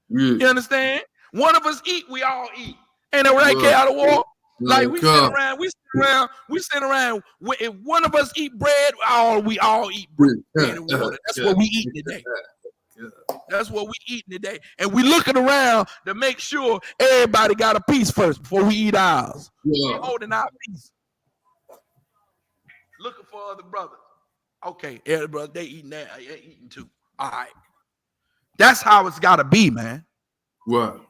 Yeah. You understand? One of us eat, we all eat. Ain't that right, K out of war? Like we sit around. If one of us eat bread, we all eat bread and water. That's what we eat today. That's what we eating today. And we looking around to make sure everybody got a piece first before we eat ours. We holding our piece. Looking for other brothers. Okay, every brother, they eating that. They eating too. All right. That's how it's got to be, man. What?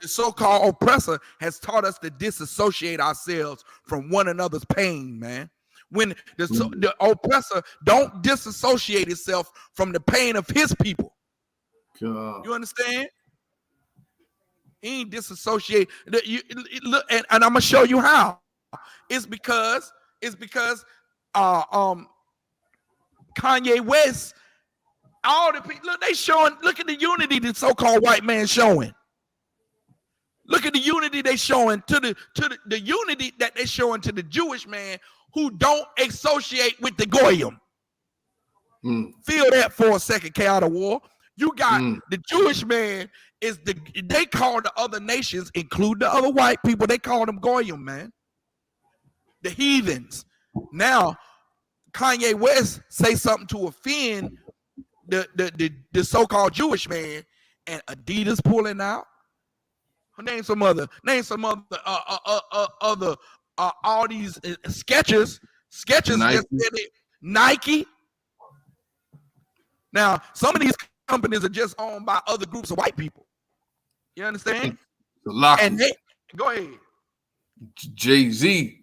The so-called oppressor has taught us to disassociate ourselves from one another's pain, man. When the oppressor don't disassociate itself from the pain of his people. God. You understand? He ain't disassociate. Look, and I'm gonna show you how. It's because Kanye West, all the people, look, they showing, look at the unity the so-called white man showing. Look at the unity they showing to the unity that they showing to the Jewish man who don't associate with the Goyim. Feel that for a second, chaotic war. You got the Jewish man they call the other nations, include the other white people, they call them Goyim, man. The heathens. Now, Kanye West say something to offend the so-called Jewish man, and Adidas pulling out. Name some other all these Skechers Nike. Now, some of these companies are just owned by other groups of white people. You understand? And go ahead. Jay-Z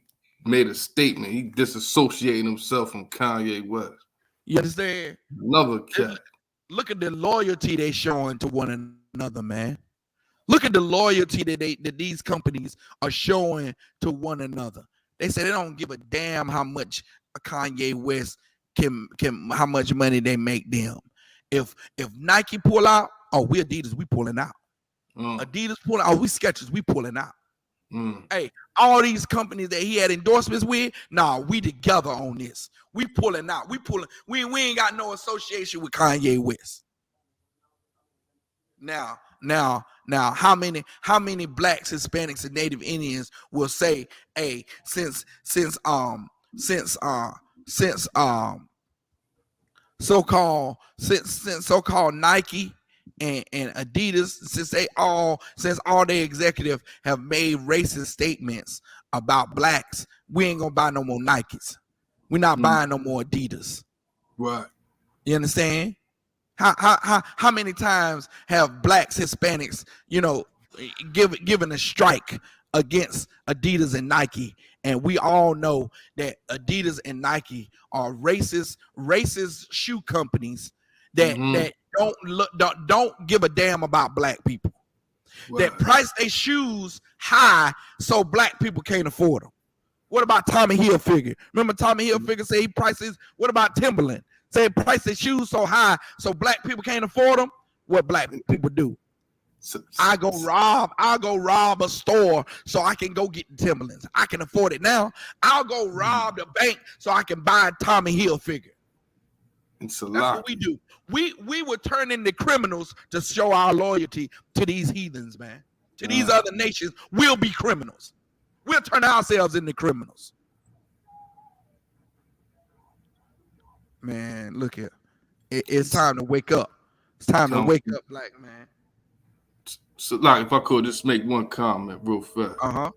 made a statement. He disassociated himself from Kanye West. You understand? Another cat. Look at the loyalty they showing to one another, man. Look at the loyalty that these companies are showing to one another. They say they don't give a damn how much Kanye West can how much money they make them. If Nike pull out, we Adidas, we pulling out. Adidas pulling out, we Skechers, we pulling out. Hey, all these companies that he had endorsements with, we together on this. We pulling out. We ain't got no association with Kanye West. Now, how many blacks, Hispanics, and Native Indians will say, hey, since so-called Nike and Adidas, since all their executives have made racist statements about blacks, we ain't gonna buy no more Nikes. We're not buying no more Adidas. Right. You understand? How many times have blacks, Hispanics, given a strike against Adidas and Nike? And we all know that Adidas and Nike are racist shoe companies that don't give a damn about black people. Right. That price their shoes high so black people can't afford them. What about Tommy Hilfiger? Remember Tommy Hilfiger say he prices. What about Timberland? Say price their shoes so high so black people can't afford them. What black people do? I go rob a store so I can go get the Timberlands. I can afford it now. I'll go rob the bank so I can buy Tommy Hilfiger. That's what we do. We were turning the criminals to show our loyalty to these heathens, man. To these other nations, we'll be criminals. We'll turn ourselves into criminals. Man, look here. It's time to wake up. It's time to wake up, black man. So, like, if I could just make one comment real fast.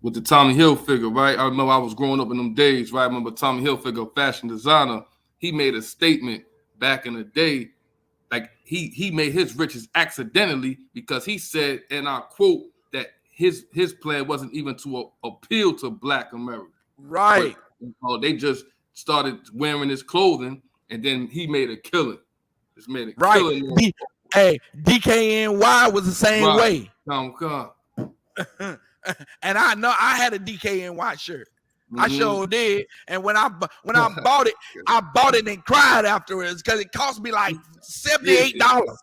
With the Tommy Hilfiger, right? I remember I was growing up in them days, right? I remember Tommy Hilfiger, fashion designer. He made a statement back in the day, like he made his riches accidentally because he said, and I quote, that his plan wasn't even to appeal to black America. Right. But, they just started wearing his clothing, and then he made a killing. Just made a killing. Hey, DKNY was the same way. Come. And I know I had a DKNY shirt. I sure did. And when I bought it, I bought it and cried afterwards because it cost me like $78.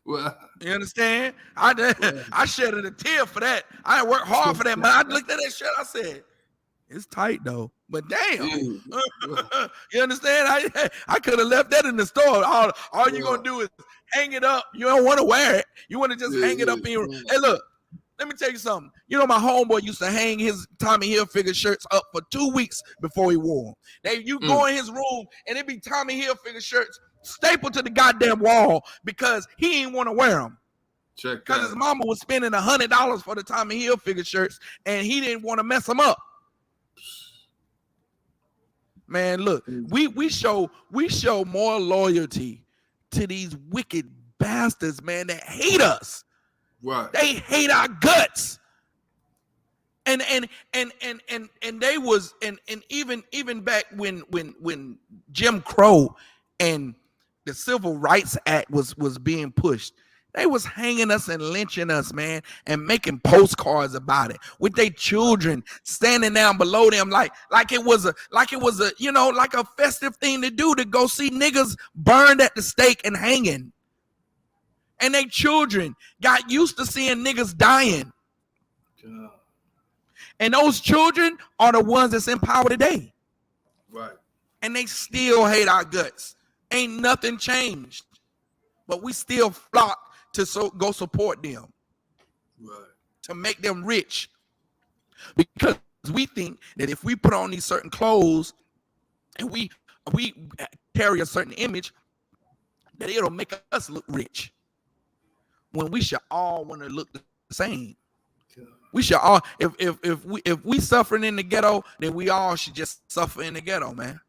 Well, you understand? I shed a tear for that. I worked hard for that, but I looked at that shirt. I said, It's tight though, but damn, you understand? I could have left that in the store. All you're gonna do is hang it up. You don't want to wear it. You want to just hang it up in your. Hey, look, let me tell you something. You know, my homeboy used to hang his Tommy Hilfiger shirts up for 2 weeks before he wore them. You go in his room and it be Tommy Hilfiger shirts stapled to the goddamn wall because he ain't want to wear them. Because his mama was spending $100 for the Tommy Hilfiger shirts and he didn't want to mess them up. Man, look, we show more loyalty to these wicked bastards, man, that hate us. Right. They hate our guts. And they was and even back when Jim Crow and the Civil Rights Act was being pushed, they was hanging us and lynching us, man, and making postcards about it with their children standing down below them like it was a you know, like a festive thing to do, to go see niggas burned at the stake and hanging. And they children got used to seeing niggas dying. God. And those children are the ones that's in power today. Right. And they still hate our guts. Ain't nothing changed. But we still flock to go support them. Right. To make them rich. Because we think that if we put on these certain clothes and we carry a certain image, that it'll make us look rich. When we should all want to look the same. We should all, if we suffering in the ghetto, then we all should just suffer in the ghetto, man.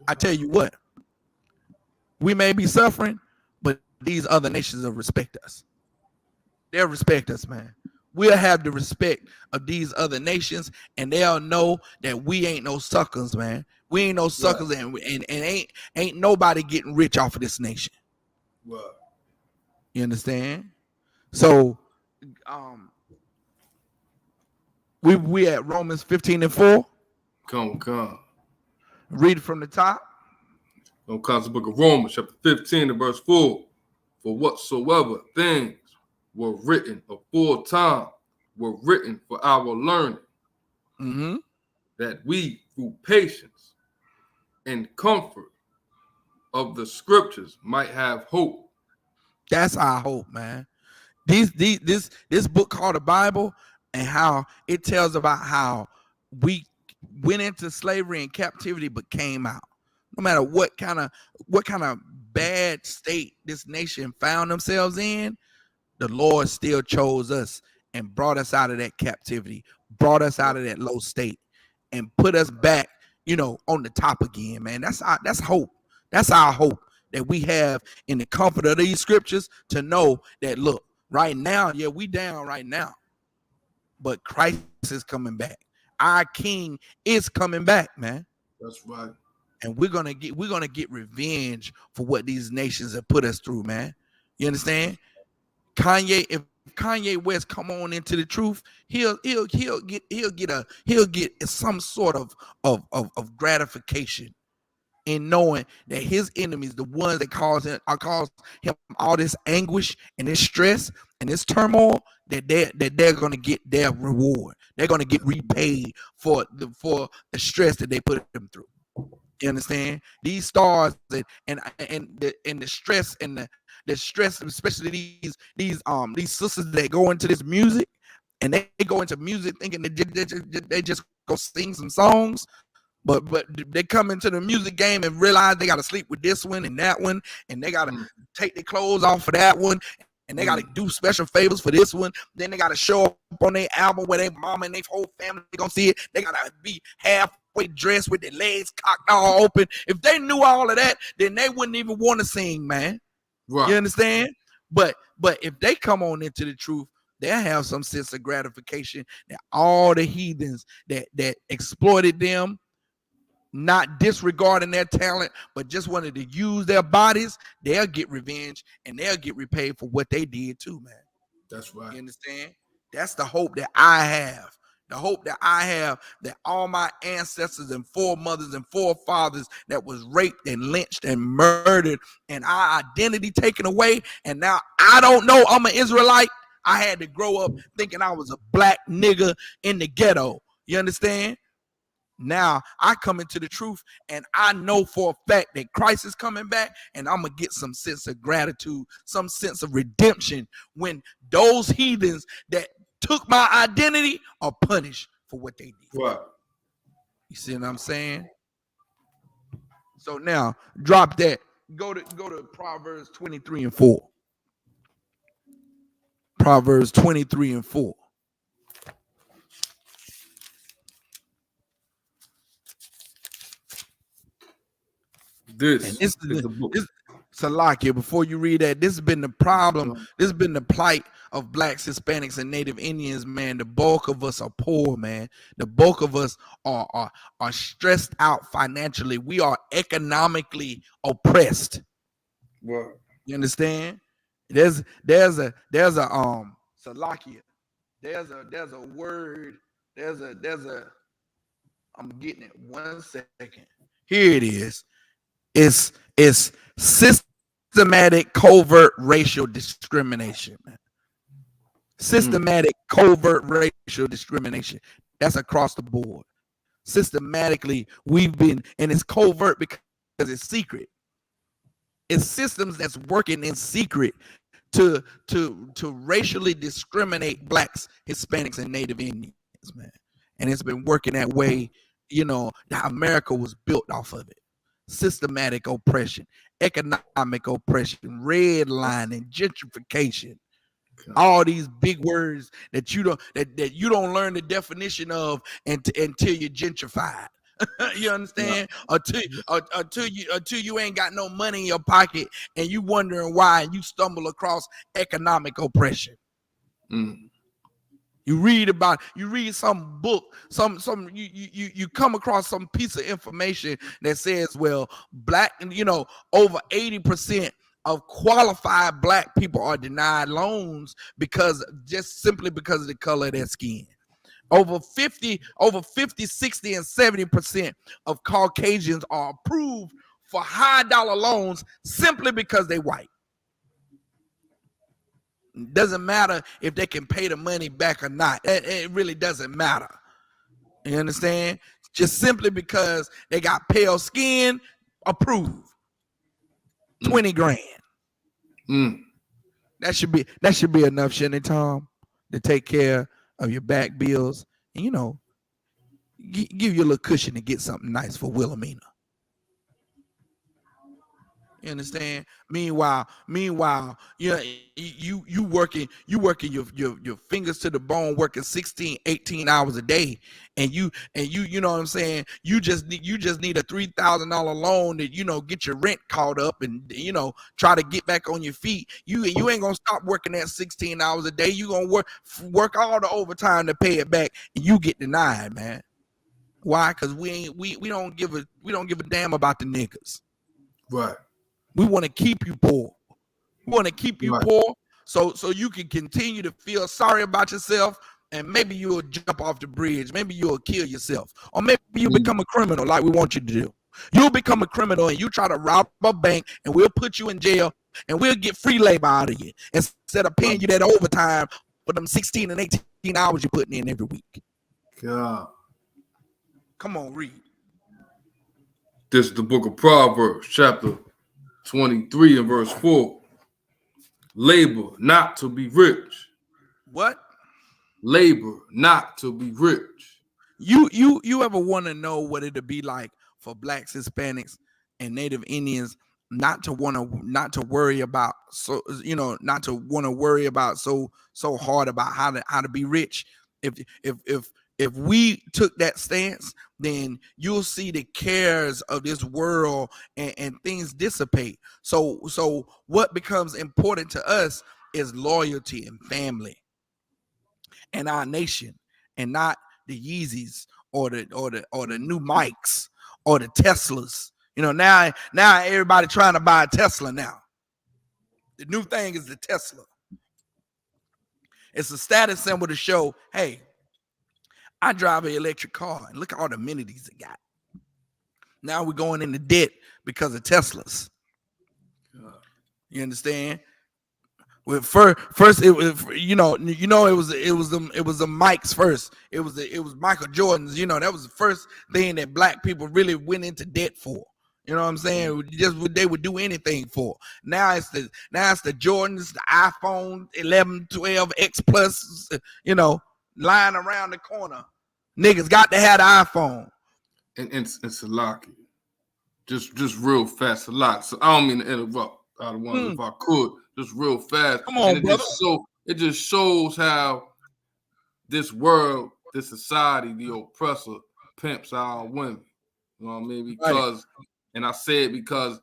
I tell you what, we may be suffering, but these other nations will respect us. They'll respect us, man. We'll have the respect of these other nations, and they'll know that we ain't no suckers, man. We ain't no suckers, and ain't nobody getting rich off of this nation. Right. You understand? So, we at Romans 15:4. Come. Read it from the top. Comes the book of Romans, chapter 15 and verse 4. For whatsoever things were written aforetime were written for our learning, that we, through patience and comfort of the scriptures, might have hope. That's our hope, man. This book called the Bible, and how it tells about how we went into slavery and captivity but came out. No matter what kind of bad state this nation found themselves in, the Lord still chose us and brought us out of that captivity, brought us out of that low state, and put us back, you know, on the top again, man. That's hope. That's our hope that we have in the comfort of these scriptures, to know that, look, right now, yeah, we down right now, but Christ is coming back. Our King is coming back, man. That's right. And we're gonna get revenge for what these nations have put us through, man. You understand? If Kanye West come on into the truth, he'll get some sort of gratification in knowing that his enemies, the ones that cause him all this anguish and this stress and this turmoil, that they're gonna get their reward. They're gonna get repaid for the stress that they put them through. You understand? These stars and the stress and the stress, especially these sisters that go into this music, and they go into music thinking that they just go sing some songs. But they come into the music game and realize they got to sleep with this one and that one, and they got to take their clothes off for that one, and they got to do special favors for this one. Then they got to show up on their album where their mama and their whole family gonna see it. They got to be halfway dressed with their legs cocked all open. If they knew all of that, then they wouldn't even want to sing, man. Right. You understand? But if they come on into the truth, they'll have some sense of gratification that all the heathens that exploited them, not disregarding their talent, but just wanted to use their bodies, they'll get revenge and they'll get repaid for what they did too, man. That's right. You understand? That's the hope that I have. The hope that I have, that all my ancestors and foremothers and forefathers that was raped and lynched and murdered and our identity taken away, and now I don't know I'm an Israelite. I had to grow up thinking I was a black nigga in the ghetto. You understand? Now I come into the truth, and I know for a fact that Christ is coming back, and I'm gonna get some sense of gratitude, some sense of redemption when those heathens that took my identity are punished for what they did. Right. You see what I'm saying? So now drop that. Go to Proverbs 23 and 4. Proverbs 23 and 4. This is the book. Salakia, before you read that, this has been the problem. This has been the plight of blacks, Hispanics, and Native Indians, man. The bulk of us are poor, man. The bulk of us are stressed out financially. We are economically oppressed. Right. You understand? There's a Salakia. There's a word. I'm getting it. 1 second. Here it is. It's systematic covert racial discrimination, man. Systematic covert racial discrimination. That's across the board. Systematically, we've been, and it's covert because it's secret. It's systems that's working in secret to racially discriminate blacks, Hispanics, and Native Indians, man. And it's been working that way. You know, America was built off of it. Systematic oppression, economic oppression, redlining, gentrification, all these big words that you don't learn the definition of until you're gentrified. You understand? Until you ain't got no money in your pocket and you wondering why, and you stumble across economic oppression. You read some book, you come across some piece of information that says, well, black, over 80% of qualified black people are denied loans simply because of the color of their skin. Over 50, 60, and 70% of Caucasians are approved for high dollar loans simply because they white. Doesn't matter if they can pay the money back or not. It really doesn't matter. You understand? Just simply because they got pale skin, approved. 20 grand. That should be enough, shouldn't it, Tom, to take care of your back bills and give you a little cushion to get something nice for Wilhelmina. You understand? Meanwhile, you working your fingers to the bone, working 16, 18 hours a day, and you know what I'm saying? You just need a $3,000 loan to get your rent caught up and try to get back on your feet. You ain't gonna stop working that 16 hours a day. You gonna work all the overtime to pay it back, and you get denied, man. Why? Because we don't give a damn about the niggas. Right. We want to keep you poor. We want to keep you poor so you can continue to feel sorry about yourself, and maybe you'll jump off the bridge. Maybe you'll kill yourself. Or maybe you become a criminal like we want you to do. You'll become a criminal and you try to rob a bank, and we'll put you in jail, and we'll get free labor out of you instead of paying you that overtime for them 16 and 18 hours you're putting in every week. God. Come on, read. This is the book of Proverbs, chapter 23 and verse 4. Labor not to be rich. What? Labor not to be rich. You ever want to know what it'd be like for blacks, Hispanics, and Native Indians not to worry about so hard about how to be rich? If we took that stance, then you'll see the cares of this world and things dissipate. So what becomes important to us is loyalty and family and our nation, and not the Yeezys or the new mics or the Teslas. Now everybody trying to buy a Tesla now. The new thing is the Tesla. It's a status symbol to show, hey, I drive an electric car, and look at all the amenities it got. Now we're going into debt because of Teslas. You understand? With first it was it was the mics first. It was Michael Jordan's. That was the first thing that black people really went into debt for. You know what I'm saying? Just what they would do anything for. Now it's the Jordans, the iPhone 11, 12, X Plus. Lying around the corner. Niggas got to have the iPhone. And it's a lock. Just real fast, a lot. So I don't mean to interrupt. I don't want if I could, just real fast. Come on, brother. It just shows how this world, this society, the oppressor pimps our women. You know what I mean? Because, and I say it because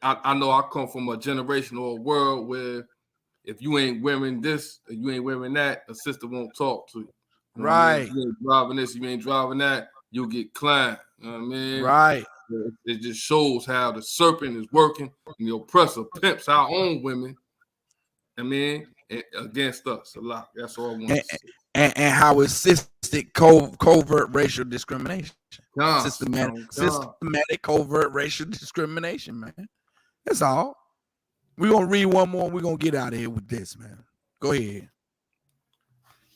I know I come from a generation or a world where if you ain't wearing this, or you ain't wearing that, a sister won't talk to you. You know what I mean? If you ain't driving this, you ain't driving that, you'll get climbed. You know what I mean? Right. It just shows how the serpent is working and the oppressor pimps our own women. I mean, against us a lot. That's all I want to say. And how it's systematic covert racial discrimination. Systematic covert racial discrimination, man. That's all. We're going to read one more and we're going to get out of here with this, man. Go ahead.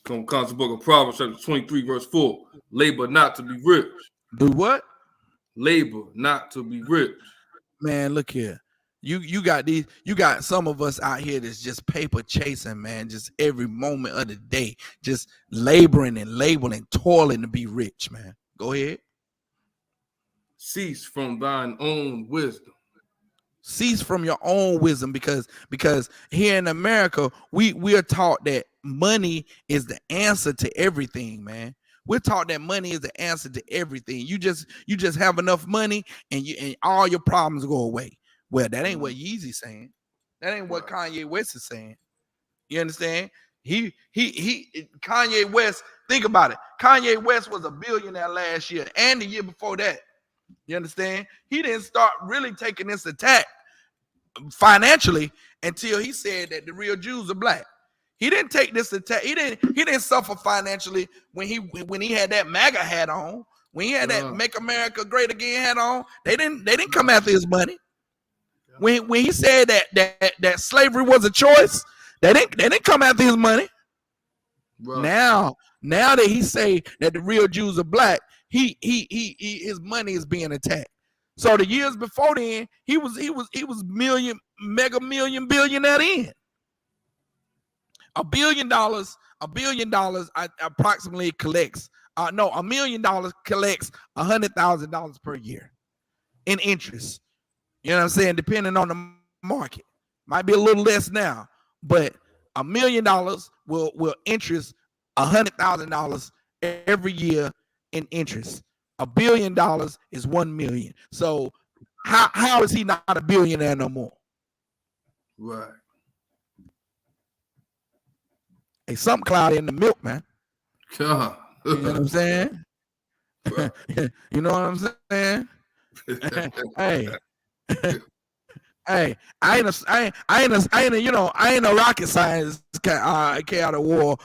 Come comes the book of Proverbs, chapter 23, verse 4. Labor not to be rich. Do what? Labor not to be rich. Man, look here. You got some of us out here that's just paper chasing, man, just every moment of the day, just laboring and labeling, toiling to be rich, man. Go ahead. Cease from thine own wisdom. Cease from your own wisdom, because here in America, we are taught that money is the answer to everything, man. We're taught that money is the answer to everything. You just have enough money and all your problems go away. Well, that ain't what Yeezy's saying. That ain't what Kanye West is saying. You understand? Kanye West, think about it. Kanye West was a billionaire last year and the year before that. You understand? He didn't start really taking this attack financially until he said that the real Jews are black. He didn't take this attack. He didn't suffer financially when he had that MAGA hat on. When he had that Make America Great Again hat on, they didn't come after his money. When he said that slavery was a choice, they didn't come after his money. Bro. Now that he say that the real Jews are black, his money is being attacked. So the years before then, he was mega million billionaire in. $1 billion approximately collects. $1 million collects $100,000 per year in interest. You know what I'm saying? Depending on the market, might be a little less now, but $1 million will interest $100,000 every year in interest. $1 billion is 1 million. So how is he not a billionaire no more? Right. Hey, something cloudy in the milk, man. You know what I'm saying? You know what I'm saying? Hey, I ain't a rocket scientist, N.W.O,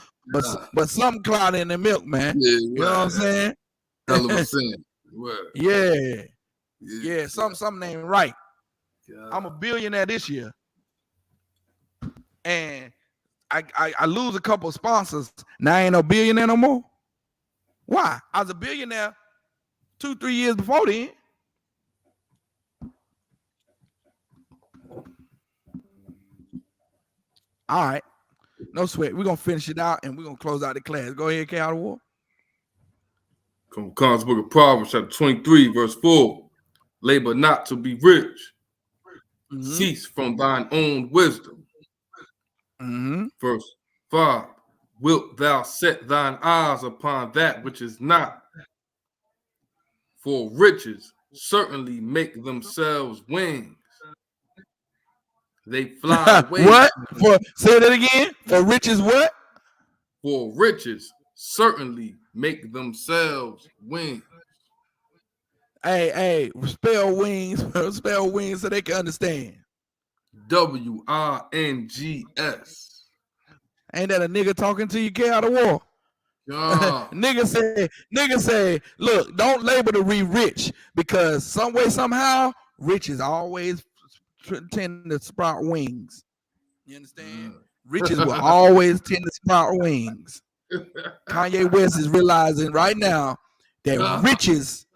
but something cloudy in the milk, man. Yeah, you know what I'm saying? Hell of a sin. Yeah, something ain't right. I'm a billionaire this year, and I lose a couple of sponsors. Now I ain't no billionaire no more. Why? I was a billionaire 2-3 years before then. All right. No sweat. We're going to finish it out and we're going to close out the class. Go ahead, N.W.O. Comes book of Proverbs, chapter 23, verse 4. Labor not to be rich. Mm-hmm. Cease from thine own wisdom. Mm-hmm. Verse 5. Wilt thou set thine eyes upon that which is not? For riches certainly make themselves wings. They fly away. What? Say that again. For riches what? For riches certainly make themselves wings. Hey, spell wings so they can understand. Wings. Ain't that a nigga talking to you, N.W.O? Nigga say, look, don't label to be rich, because some way, somehow, riches always tend to sprout wings. You understand? Riches will always tend to sprout wings. Kanye West is realizing right now that riches.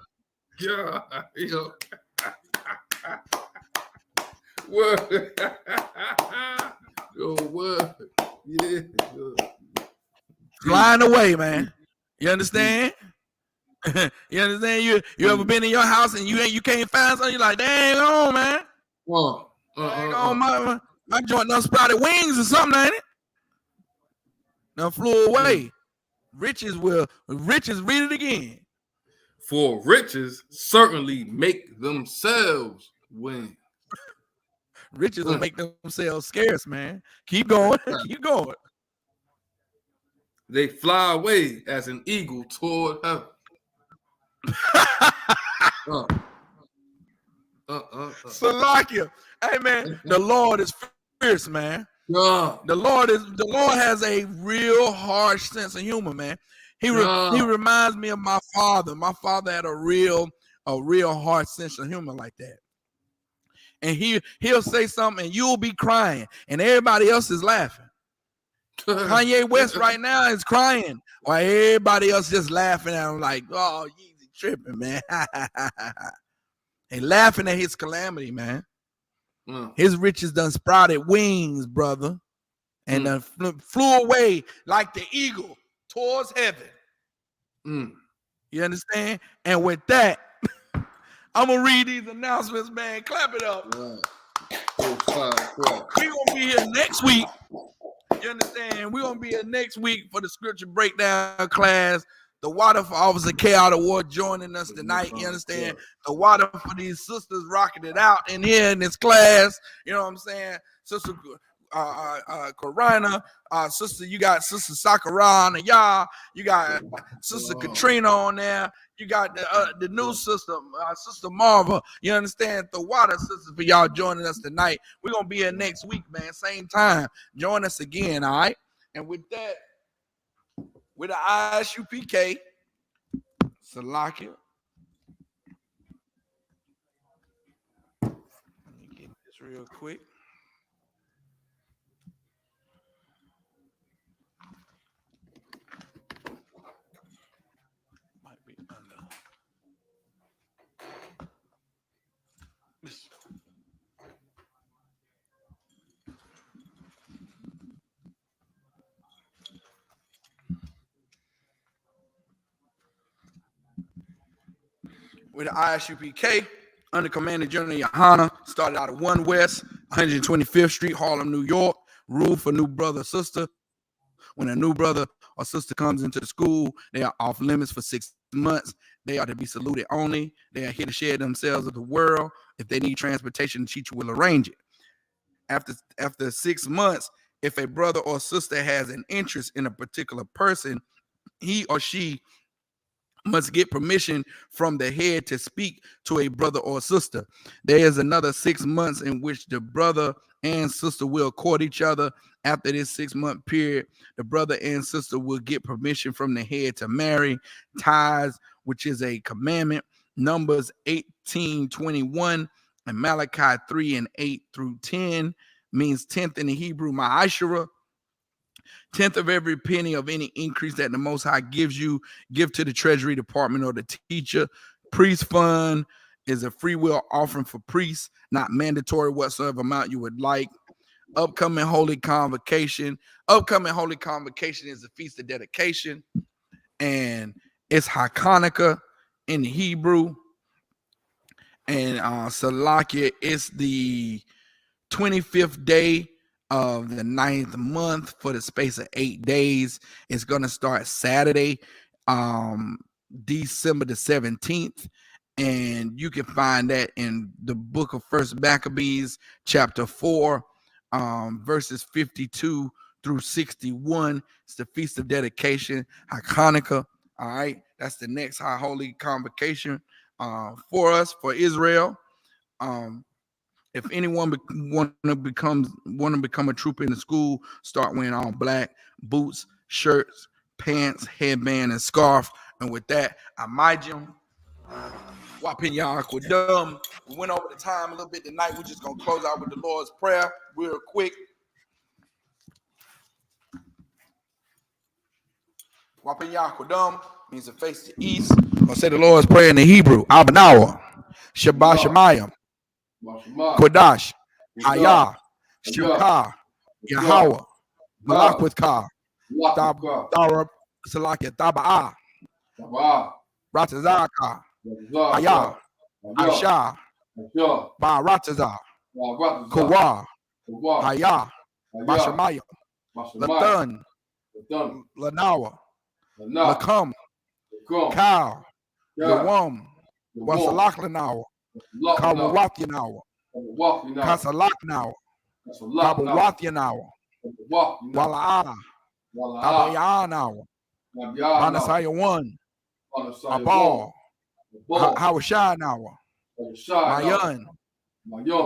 Yeah, what? Yo, what? Yeah. Flying away, man. You understand? You understand? You ever been in your house and you can't find something? You're like, dang on, man. Dang on, my joint done sprouted wings or something, ain't it? Now flew away. Riches read it again. For riches certainly make themselves win. Riches will make themselves scarce, man. Keep going. Keep going. They fly away as an eagle toward heaven. Salakia. Hey, man, the Lord is fierce, man. The Lord has a real harsh sense of humor, man. He reminds me of my father. My father had a real harsh sense of humor like that. And he'll say something and you'll be crying and everybody else is laughing. Kanye West right now is crying while everybody else just laughing at him like, oh, Yeezy tripping, man. And laughing at his calamity, man. His riches done sprouted wings, brother, and flew away like the eagle towards heaven. You understand? And with that, I'm gonna read these announcements, man. Clap it up. We're gonna be here next week. You understand? We're gonna be here next week for the scripture breakdown class. The water for Officer K out of War joining us tonight. You understand? The water for these sisters rocking it out in here in this class. You know what I'm saying? Sister Karina, sister, you got Sister Sakura and y'all. You got Sister Katrina on there. You got the new sister, Sister Marva. You understand? The water sisters for y'all joining us tonight. We're gonna be here next week, man. Same time. Join us again, all right? And with that, with the Isupk, Salakia. Let me get this real quick. Might be under. With the Isupk, under Commander General Yohana, started out of 1 West, 125th Street, Harlem, New York. Rule for new brother or sister. When a new brother or sister comes into the school, they are off limits for 6 months. They are to be saluted only. They are here to share themselves with the world. If they need transportation, the teacher will arrange it. After 6 months, if a brother or sister has an interest in a particular person, he or she must get permission from the head to speak to a brother or sister. There is another 6 months in which the brother and sister will court each other. After this 6-month period, the brother and sister will get permission from the head to marry. Tithes, which is a commandment, Numbers 18:21 and Malachi 3:8 through 10 means 10th in the Hebrew, ma'ashara. 10th of every penny of any increase that the Most High gives you, give to the Treasury Department or the teacher. Priest fund is a free will offering for priests, not mandatory whatsoever amount you would like. Upcoming Holy Convocation. Upcoming Holy Convocation is the Feast of Dedication, and it's Hanukkah in the Hebrew. And Salakia, it's the 25th day of the 9th month for the space of 8 days. It's going to start Saturday, December the 17th. And you can find that in the book of First Maccabees, chapter 4, verses 52 through 61. It's the Feast of Dedication, Hanukkah. All right. That's the next high holy convocation for us, for Israel. If anyone want to become a trooper in the school, start wearing all black, boots, shirts, pants, headband, and scarf. And with that, Amajim, Wapinya Akwadum. We went over the time a little bit tonight. We're just gonna close out with the Lord's Prayer real quick. Wapinya Kodum means to face the east. Or say the Lord's Prayer in the Hebrew. Abanawa. Shabbat Shemayim. Kodash. Hayah. Shemkah. Yahweh. Malak with Ka. Darab. Salakia. Taba'ah. Ratazaka. Hayah. Aisha. Ba'aratazah. Kawah. Hayah. Bashamayim. Lathan. Lanawa. Lakam. Kal. Yawam. Wasalak Lanawa. Kawawat Yanawa. Kasalak Nawa. Kabawat Yanawa. Wala'ana. Abayanawa. Manasaya 1. Abal. Hawashai Nawa. Mayan.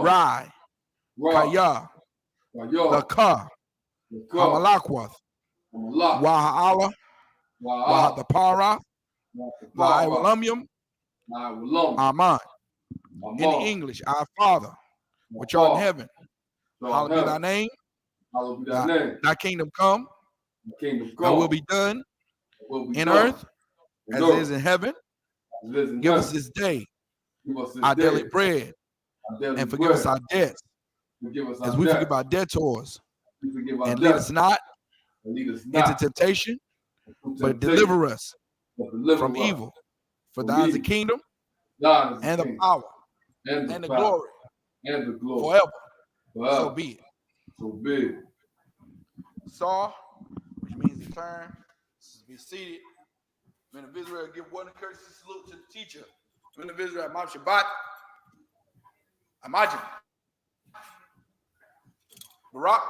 Rai. Kaya. Laka. Hamalakwath. Waha'ala. Wahatapara. La'iwalumium. Aman. In English, our Father, which art in heaven, hallowed be thy name. Thy kingdom come. Thy will be done in earth as it is in heaven. Give us this day our daily bread, and forgive us our debts as we forgive our debtors. And lead us not into temptation, but deliver us from evil. For thine is the kingdom, and the power, and the glory, forever. So be it. So big. Saw, which means to turn, be seated. Men of Israel, give one courtesy salute to the teacher. Men of Israel, Imam Shabbat, Amajim, Barak,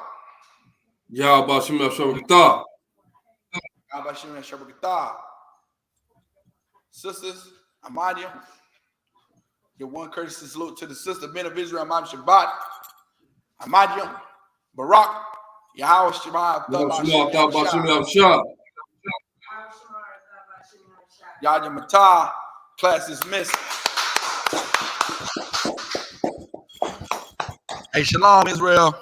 Yahweh Shabbat. Abashim and Shabbat. Sisters, Amadia, give one courtesy salute to the sister, men of Israel, Imam Shabbat, Amadia, Barak, Yahweh Shabbat, Yahya Matah, class is missed. Hey, Shalom, Israel.